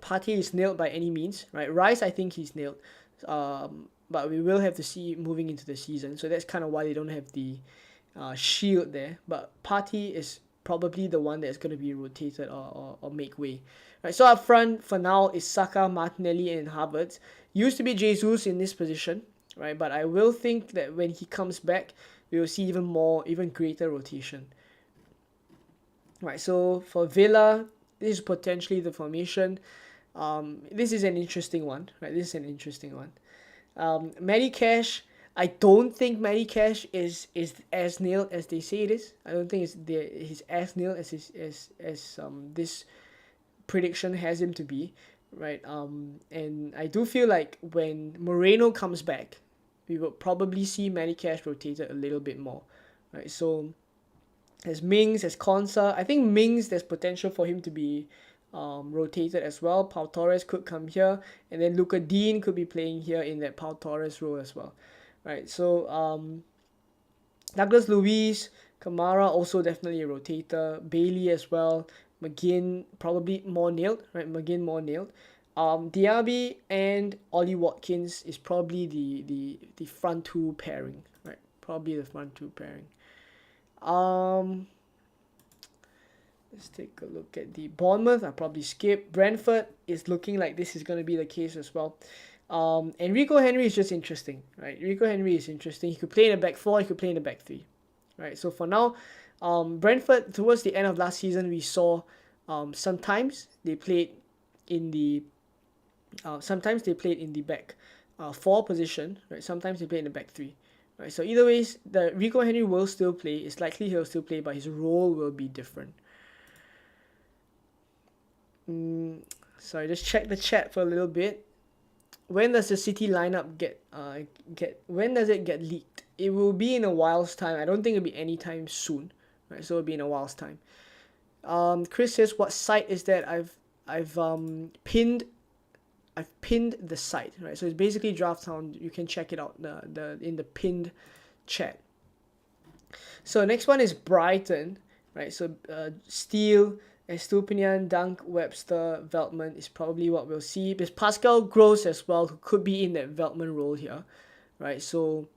Partey is nailed by any means, right? Rice, I think he's nailed. But we will have to see moving into the season. So that's kind of why they don't have the shield there. But Partey is probably the one that's going to be rotated or make way. Right, so up front for now is Saka, Martinelli, and Havertz. Used to be Jesus in this position, right? But I will think that when he comes back, we will see even greater rotation. Right, so for Villa, this is potentially the formation. This is an interesting one, right? This is an interesting one. Matty Cash, I don't think Matty Cash is as nailed as they say it is. I don't think he's as nailed as this prediction has him to be, right? And I do feel like when Moreno comes back, we will probably see Matty Cash rotated a little bit more, right? So as Mings, as Konsa, I think Mings, there's potential for him to be rotated as well. Pau Torres could come here, and then Luka Dean could be playing here in that Pau Torres role as well, right? So Douglas Luiz, Kamara also definitely a rotator, Bailey as well, McGinn probably more nailed, right? McGinn more nailed. Diaby and Ollie Watkins is probably the front two pairing, right? Probably the front two pairing. Let's take a look at the Bournemouth. I'll probably skip. Brentford is looking like this is going to be the case as well. Enrico Henry is just interesting, right? Enrico Henry is interesting. He could play in a back four. He could play in a back three, right? So for now, Brentford, towards the end of last season, we saw sometimes they played in the back four position, right? Sometimes they play in the back three, right? So either ways, the Rico Henry will still play. It's likely he'll still play, but his role will be different. Sorry, just check the chat for a little bit. When does the City lineup when does it get leaked? It will be in a while's time. I don't think it'll be anytime soon, right? So it'll be in a while's time. Chris says, what site is that? I've pinned the site, right? So it's basically Draft Town. You can check it out in the pinned chat. So next one is Brighton, right? So Steele, Estupinian, Dunk, Webster, Veltman is probably what we'll see. There's Pascal Gross as well, who could be in that Veltman role here, right? So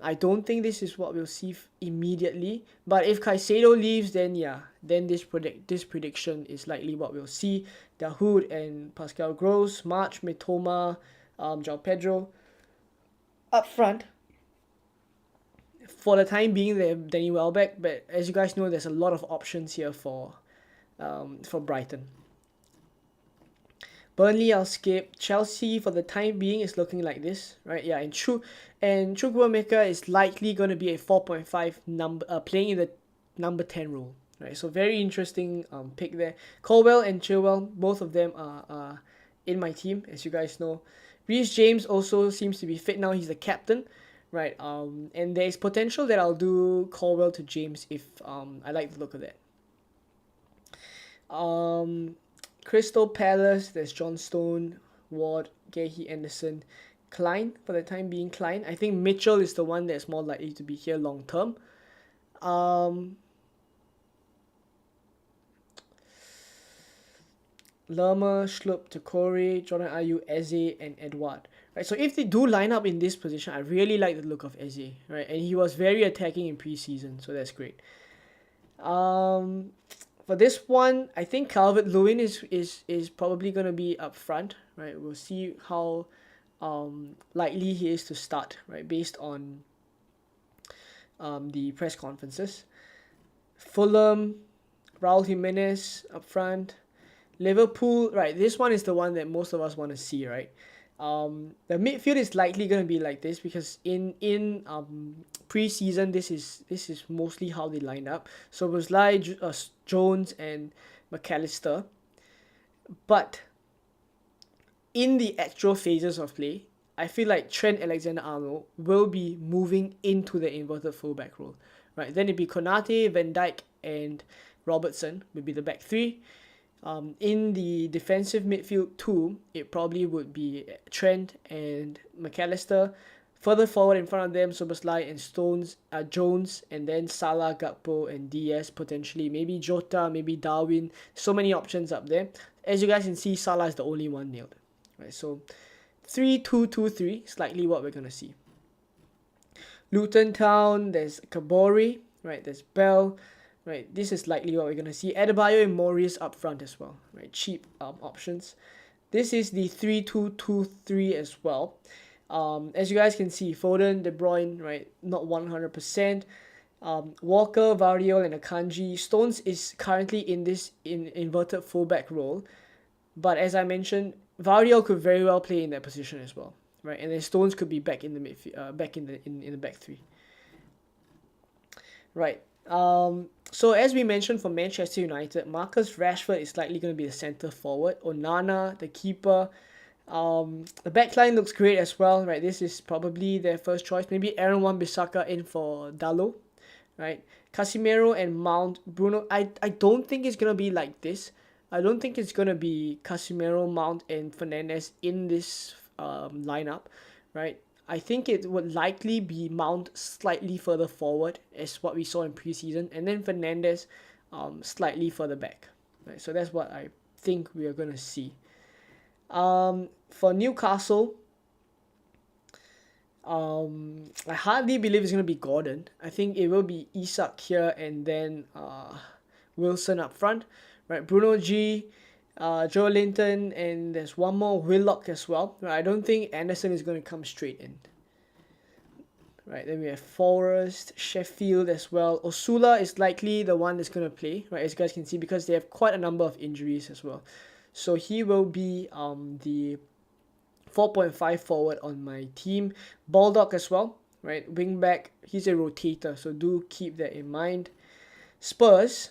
I don't think this is what we'll see immediately. But if Caicedo leaves, then yeah, then this prediction is likely what we'll see. Dahoud and Pascal Gross, March, Mitoma, João Pedro up front. For the time being, they have Danny Welbeck, but as you guys know, there's a lot of options here for Brighton. Burnley, I'll skip. Chelsea, for the time being, is looking like this, right? Yeah, and Chukwuemeka is likely going to be a 4.5 number, playing in the number 10 role, right? So very interesting pick there. Colwell and Chilwell, both of them are in my team, as you guys know. Reece James also seems to be fit now. He's the captain, right? And there is potential that I'll do Colwell to James if I like the look of that. Crystal Palace, there's John Stone, Ward, Gehi, Anderson, Klein, for the time being Klein. I think Mitchell is the one that's more likely to be here long term. Lerma, Schlupp, Takori, Jordan Ayew, Eze, and Edouard. Right, so if they do line up in this position, I really like the look of Eze, right? And he was very attacking in preseason, so that's great. For this one, I think Calvert-Lewin is probably going to be up front, right? We'll see how likely he is to start, right, based on the press conferences. Fulham, Raul Jimenez up front. Liverpool, right, this one is the one that most of us want to see, right? The midfield is likely going to be like this because in pre-season, this is mostly how they lined up. So it was like Jones and McAllister. But in the actual phases of play, I feel like Trent Alexander-Arnold will be moving into the inverted fullback role, right? Then it'd be Konate, Van Dijk, and Robertson would be the back three. In the defensive midfield too, it probably would be Trent and McAllister. Further forward in front of them, Soboslai and Jones, and then Salah, Gakpo, and Diaz potentially. Maybe Jota, maybe Darwin. So many options up there. As you guys can see, Salah is the only one nailed. Right, so 3-2-2-3 is likely what we're gonna see. Luton Town, there's Kabori, right? There's Bell, right? This is likely what we're gonna see. Adebayo and Morris up front as well, right? Cheap options. This is the 3-2-2-3 as well. As you guys can see, Foden, De Bruyne, right? Not 100%. Walker, Vardiol, and Akanji. Stones is currently in this inverted fullback role, but as I mentioned, Vardiol could very well play in that position as well, right? And then Stones could be back in the midfield, back in the back three, right? So as we mentioned for Manchester United, Marcus Rashford is likely going to be the centre forward. Onana, the keeper. The backline looks great as well, right? This is probably their first choice. Maybe Aaron Wan-Bissaka in for Dalot, right? Casemiro and Mount. Bruno, I don't think it's going to be like this. I don't think it's going to be Casemiro, Mount, and Fernandes in this lineup, right? I think it would likely be Mount slightly further forward as what we saw in preseason, and then Fernandes slightly further back, right? So that's what I think we are going to see. For Newcastle, I hardly believe it's going to be Gordon. I think it will be Isak here and then Wilson up front, right? Bruno G, Joe Linton, and there's one more, Willock as well. Right? I don't think Anderson is going to come straight in. Right, then we have Forest, Sheffield as well. Osula is likely the one that's going to play, right? As you guys can see, because they have quite a number of injuries as well. So he will be the 4.5 forward on my team. Baldock as well, right? Wing back, he's a rotator, so do keep that in mind. Spurs,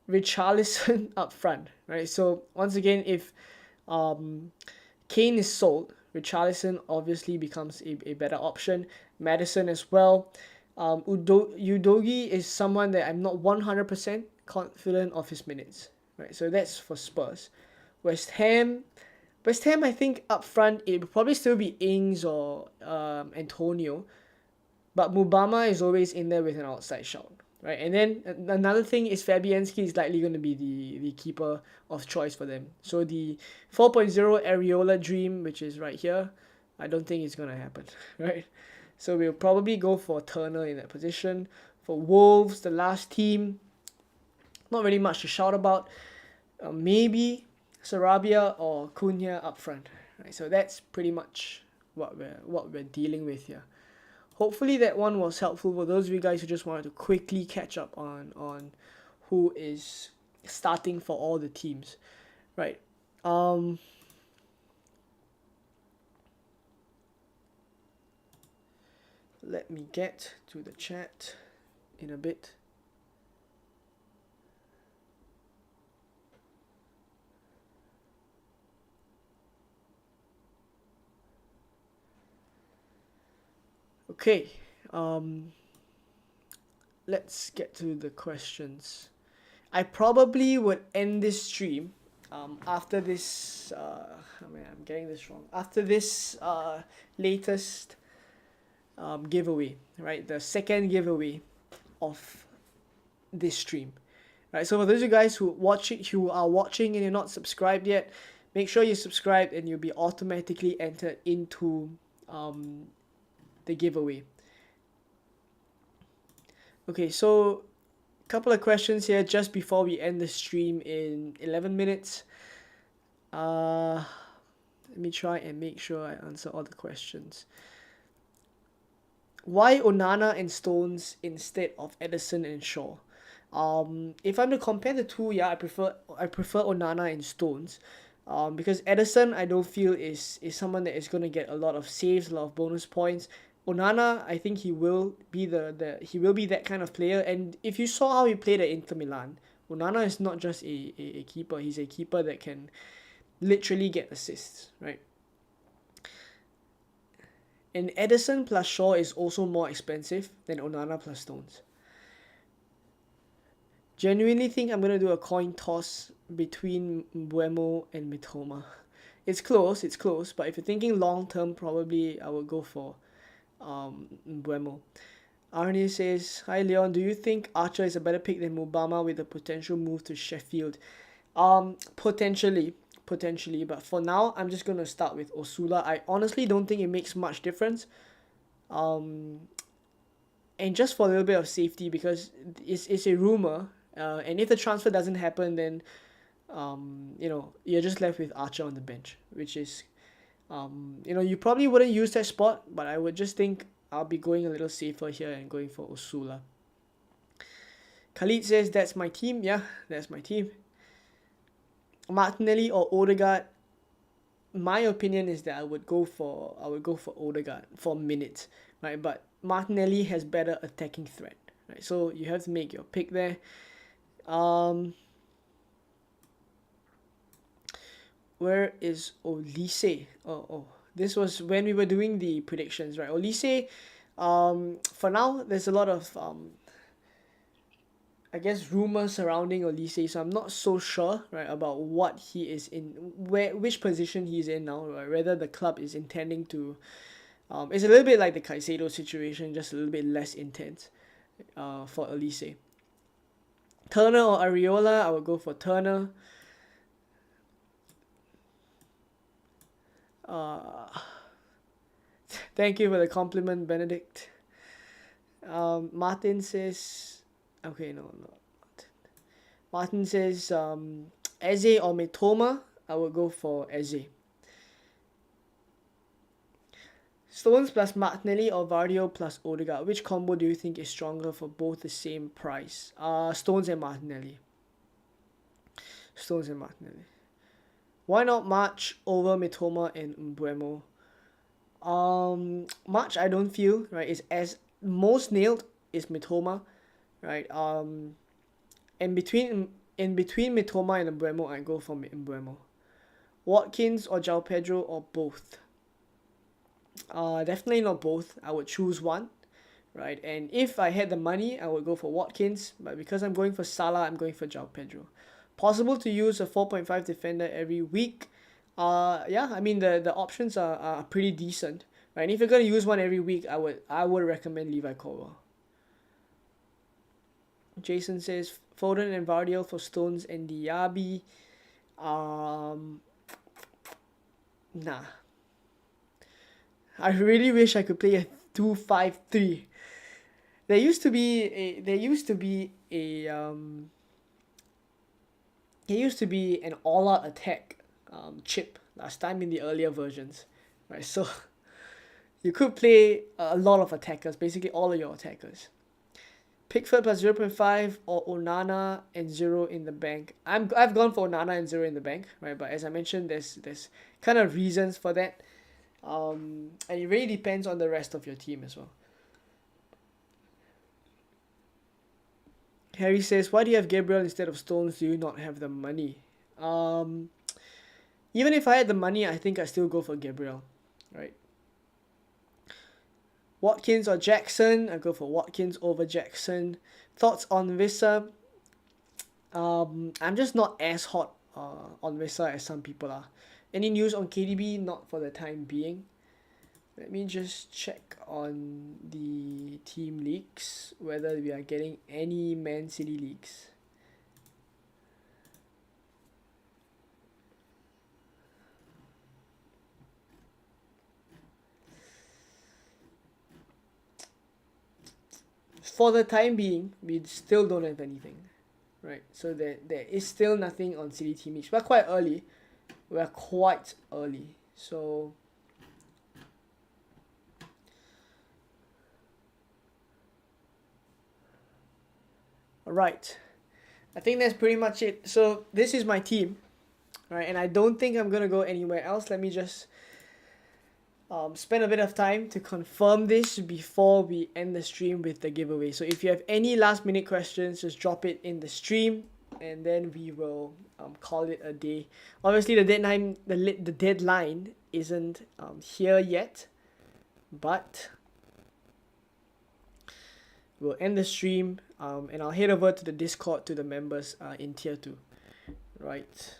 Richarlison up front, right? So once again, if Kane is sold, Richarlison obviously becomes a better option. Madison as well. Udogi is someone that I'm not 100% confident of his minutes, right? So that's for Spurs. West Ham, I think up front it will probably still be Ings or Antonio, but Mubama is always in there with an outside shout, right? And then another thing is Fabianski is likely going to be the keeper of choice for them. So the 4.0 Areola dream, which is right here, I don't think it's going to happen, right? So we'll probably go for Turner in that position. For Wolves, the last team, not really much to shout about. Maybe Sarabia or Cunha up front, right? So that's pretty much what we're dealing with here. Hopefully that one was helpful for those of you guys who just wanted to quickly catch up on who is starting for all the teams, right? Let me get to the chat in a bit. Okay, let's get to the questions. I probably would end this stream after this, I'm getting this wrong. After this latest giveaway, right? The second giveaway of this stream, right? So for those of you guys who are watching and you're not subscribed yet, make sure you subscribe and you'll be automatically entered into the giveaway. Okay, so a couple of questions here just before we end the stream in 11 minutes. Let me try and make sure I answer all the questions. Why Onana and Stones instead of Ederson and Shaw? If I'm to compare the two, yeah, I prefer Onana and Stones. Because Ederson I don't feel is someone that is going to get a lot of saves, a lot of bonus points. Onana, I think he will be he will be that kind of player. And if you saw how he played at Inter Milan, Onana is not just a keeper. He's a keeper that can literally get assists, right? And Edison plus Shaw is also more expensive than Onana plus Stones. Genuinely think I'm gonna do a coin toss between Mbuemo and Mitoma. It's close, but if you're thinking long term, probably I would go for Mbuemo. Arnie says, "Hi Leon, do you think Archer is a better pick than Mubama with a potential move to Sheffield?" Potentially, but for now, I'm just gonna start with Osula. I honestly don't think it makes much difference. And just for a little bit of safety, because it's a rumor, and if the transfer doesn't happen, then you're just left with Archer on the bench, which is you probably wouldn't use that spot, but I would just think I'll be going a little safer here and going for Osula. Khalid says, "That's my team." Yeah, that's my team. Martinelli or Odegaard. My opinion is that I would go for Odegaard for minutes, right? But Martinelli has better attacking threat, right? So you have to make your pick there. Where is Olise? Oh, this was when we were doing the predictions, right? Olise, for now, there's a lot of I guess rumors surrounding Olise, so I'm not so sure, right, about what he is in, which position he's in now, right? Whether the club is intending to, it's a little bit like the Caicedo situation, just a little bit less intense, for Olise. Turner or Areola, I would go for Turner. Thank you for the compliment, Benedict. Martin says, okay, no. Martin says, Eze or Mitoma, I will go for Eze. Stones plus Martinelli or Vardio plus Odegaard. Which combo do you think is stronger for both the same price? Stones and Martinelli. Why not March over Mitoma and Mbuemo? March, I don't feel, right, is as most nailed is Mitoma, right? And between Mitoma and Mbuemo, I go for Mbuemo. Watkins or João Pedro or both? Definitely not both. I would choose one, right? And if I had the money, I would go for Watkins. But because I'm going for Salah, I'm going for João Pedro. Possible to use a 4.5 defender every week. Yeah, I mean the options are pretty decent, right? And if you're gonna use one every week, I would recommend Levi Colwill. Jason says Foden and Vardiel for Stones and Diaby. Nah. I really wish I could play a 2-5-3. There used to be an all-out attack chip last time in the earlier versions, right? So you could play a lot of attackers, basically all of your attackers. Pickford plus 0.5 or Onana and 0 in the bank. I've gone for Onana and 0 in the bank, right? But as I mentioned, there's kind of reasons for that. And it really depends on the rest of your team as well. Harry says, "Why do you have Gabriel instead of Stones? Do you not have the money?" Even if I had the money, I think I still go for Gabriel, right? Watkins or Jackson? I go for Watkins over Jackson. Thoughts on Vissa? I'm just not as hot on Vissa as some people are. Any news on KDB? Not for the time being. Let me just check on the team leaks, whether we are getting any Man City leaks. For the time being, we still don't have anything, right? So there is still nothing on City team leaks. We're quite early. So alright, I think that's pretty much it. So this is my team, right? And I don't think I'm gonna go anywhere else. Let me just spend a bit of time to confirm this before we end the stream with the giveaway. So if you have any last minute questions, just drop it in the stream, and then we will call it a day. Obviously, the deadline isn't here yet, but we'll end the stream, and I'll head over to the Discord to the members in tier 2. Right.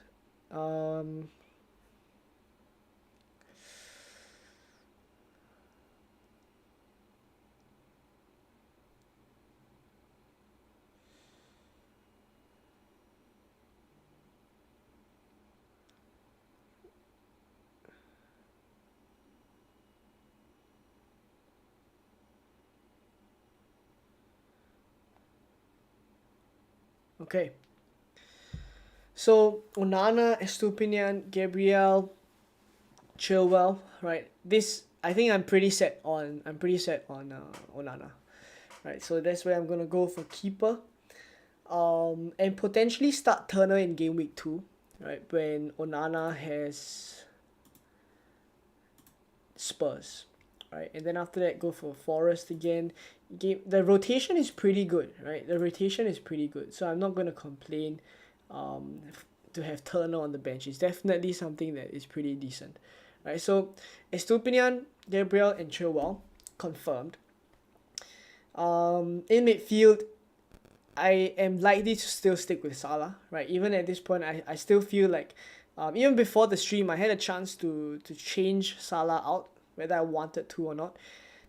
Okay. So Onana, Estupinian, Gabriel, Chilwell, right? This I think I'm pretty set on Onana. Right, so that's where I'm gonna go for keeper. And potentially start Turner in game week 2, right? When Onana has Spurs, right? And then after that, go for Forest again. The rotation is pretty good, right? The rotation is pretty good, so I'm not gonna complain. To have Turner on the bench is definitely something that is pretty decent, right? So Estupinian, Gabriel, and Chilwell confirmed. In midfield, I am likely to still stick with Salah, right? Even at this point, I still feel like, even before the stream, I had a chance to change Salah out, whether I wanted to or not.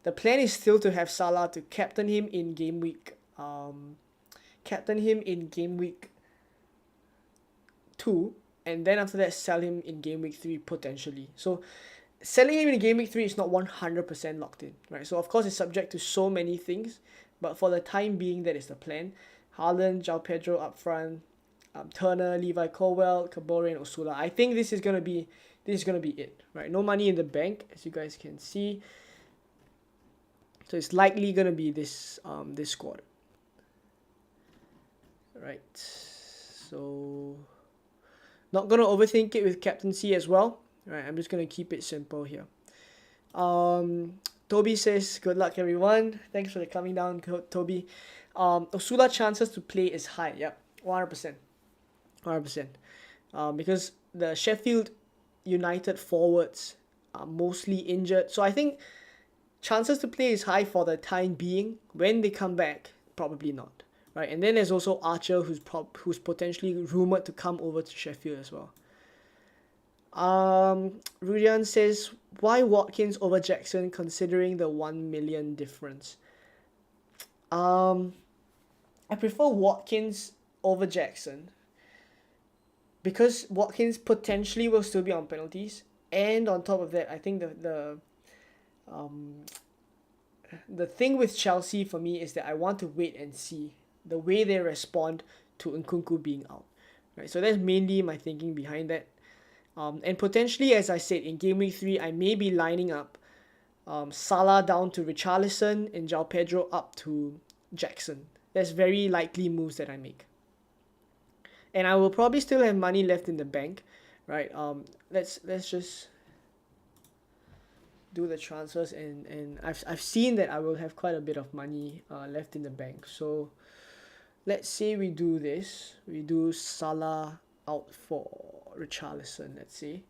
The plan is still to have Salah to captain him in game week 2, and then after that sell him in game week 3 potentially. So selling him in game week 3 is not 100% locked in, right? So of course it's subject to so many things, but for the time being, that is the plan. Haaland, João Pedro up front, Turner, Levi Colwill, Kabore, and Osula. I think this is gonna be it, right? No money in the bank, as you guys can see. So it's likely gonna be this squad, right? So not gonna overthink it with captaincy as well, right? I'm just gonna keep it simple here. Toby says, good luck everyone. Thanks for coming down, Toby. Osula chances to play is high. Yep, 100%. Because the Sheffield United forwards are mostly injured. So I think chances to play is high for the time being. When they come back, probably not. Right, and then there's also Archer, who's potentially rumored to come over to Sheffield as well. Rudian says, why Watkins over Jackson considering the 1 million difference? I prefer Watkins over Jackson because Watkins potentially will still be on penalties, and on top of that, I think the thing with Chelsea for me is that I want to wait and see the way they respond to Nkunku being out, right? So that's mainly my thinking behind that. And potentially, as I said, in game week 3, I may be lining up Salah down to Richarlison and João Pedro up to Jackson. That's very likely moves that I make. And I will probably still have money left in the bank, right? Let's just do the transfers, and I've seen that I will have quite a bit of money left in the bank. So let's say we do this. We do Salah out for Richarlison, let's say.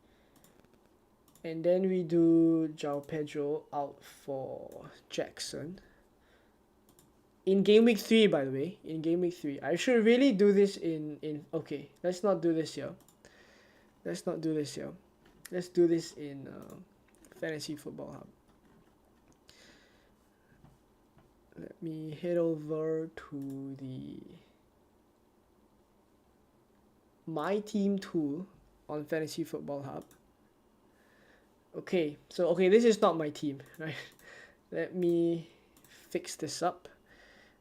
And then we do João Pedro out for Jackson. In game week 3, by the way. In game week 3. I should really do this in... Okay, let's not do this here. Let's do this in Fantasy Football Hub. Let me head over to the My Team tool on Fantasy Football Hub. Okay, so this is not my team, right? Let me fix this up.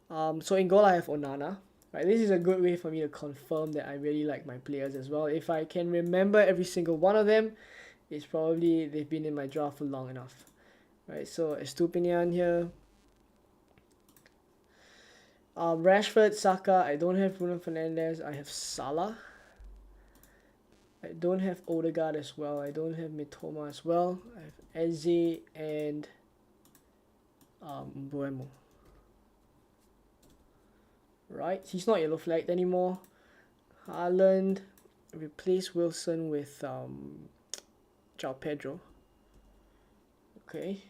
So in goal I have Onana, right? This is a good way for me to confirm that I really like my players as well. If I can remember every single one of them, it's probably they've been in my draft for long enough, right? So Estupinian here. Rashford, Saka. I don't have Bruno Fernandes. I have Salah. I don't have Odegaard as well. I don't have Mitoma as well. I have Eze and Buemo. Right, he's not yellow flagged anymore. Haaland, replace Wilson with João Pedro. Okay.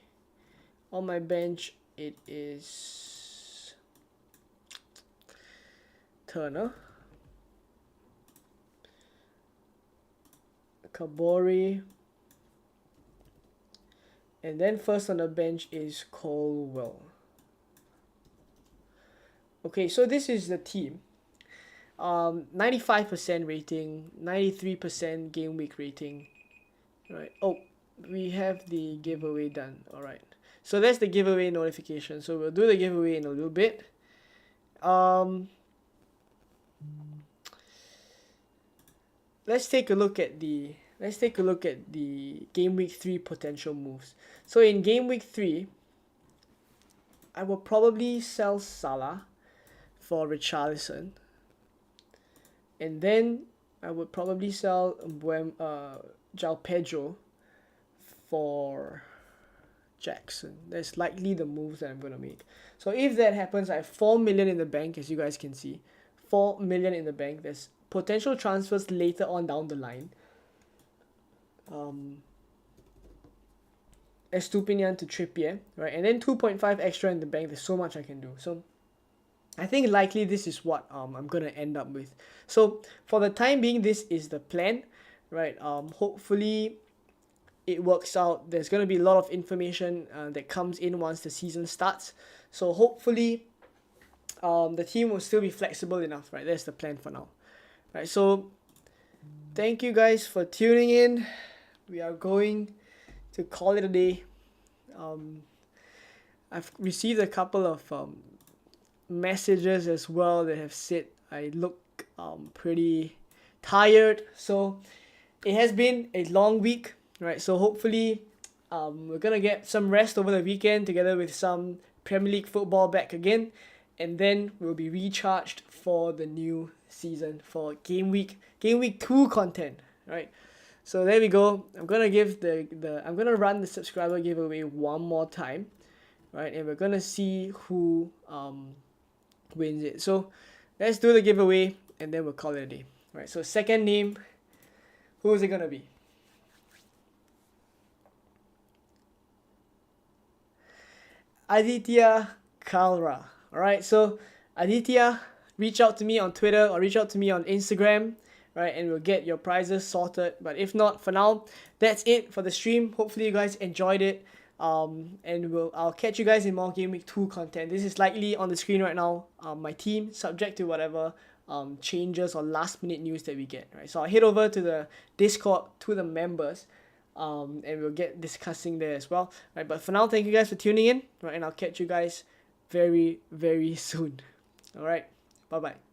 On my bench, it is Turner, Kabori, and then first on the bench is Colwell. Okay, so this is the team. 95% rating, 93% game week rating. Right. Oh, we have the giveaway done. All right. So that's the giveaway notification. So we'll do the giveaway in a little bit. Let's take a look at the game week 3 potential moves. So in game week 3, I will probably sell Salah for Richarlison, and then I would probably sell João Pedro for Jackson. That's likely the moves that I'm going to make. So if that happens, I have 4 million in the bank, as you guys can see. 4 million in the bank. There's potential transfers later on down the line. Estupinian to Trippier, right? And then 2.5 extra in the bank. There's so much I can do. So I think likely this is what I'm going to end up with. So for the time being, this is the plan, right? Hopefully it works out. There's going to be a lot of information that comes in once the season starts. So hopefully the team will still be flexible enough, right? That's the plan for now. Right, so thank you guys for tuning in. We are going to call it a day. I've received a couple of messages as well that have said I look pretty tired. So it has been a long week, right? So hopefully we're gonna get some rest over the weekend together with some Premier League football back again, and then we'll be recharged for the new season for game week 2 content, right? So there we go. I'm gonna run the subscriber giveaway one more time, right? And we're gonna see who wins it. So let's do the giveaway and then we'll call it a day. Right, so second name, who is it gonna be? Aditya Kalra. Alright, so Aditya, reach out to me on Twitter or reach out to me on Instagram, right, and we'll get your prizes sorted. But if not, for now, that's it for the stream. Hopefully you guys enjoyed it. And I'll catch you guys in more Game Week 2 content. This is likely on the screen right now. My team, subject to whatever changes or last minute news that we get. Right, so I'll head over to the Discord to the members, and we'll get discussing there as well. Right, but for now, thank you guys for tuning in. Right, and I'll catch you guys very, very soon. All right, bye bye.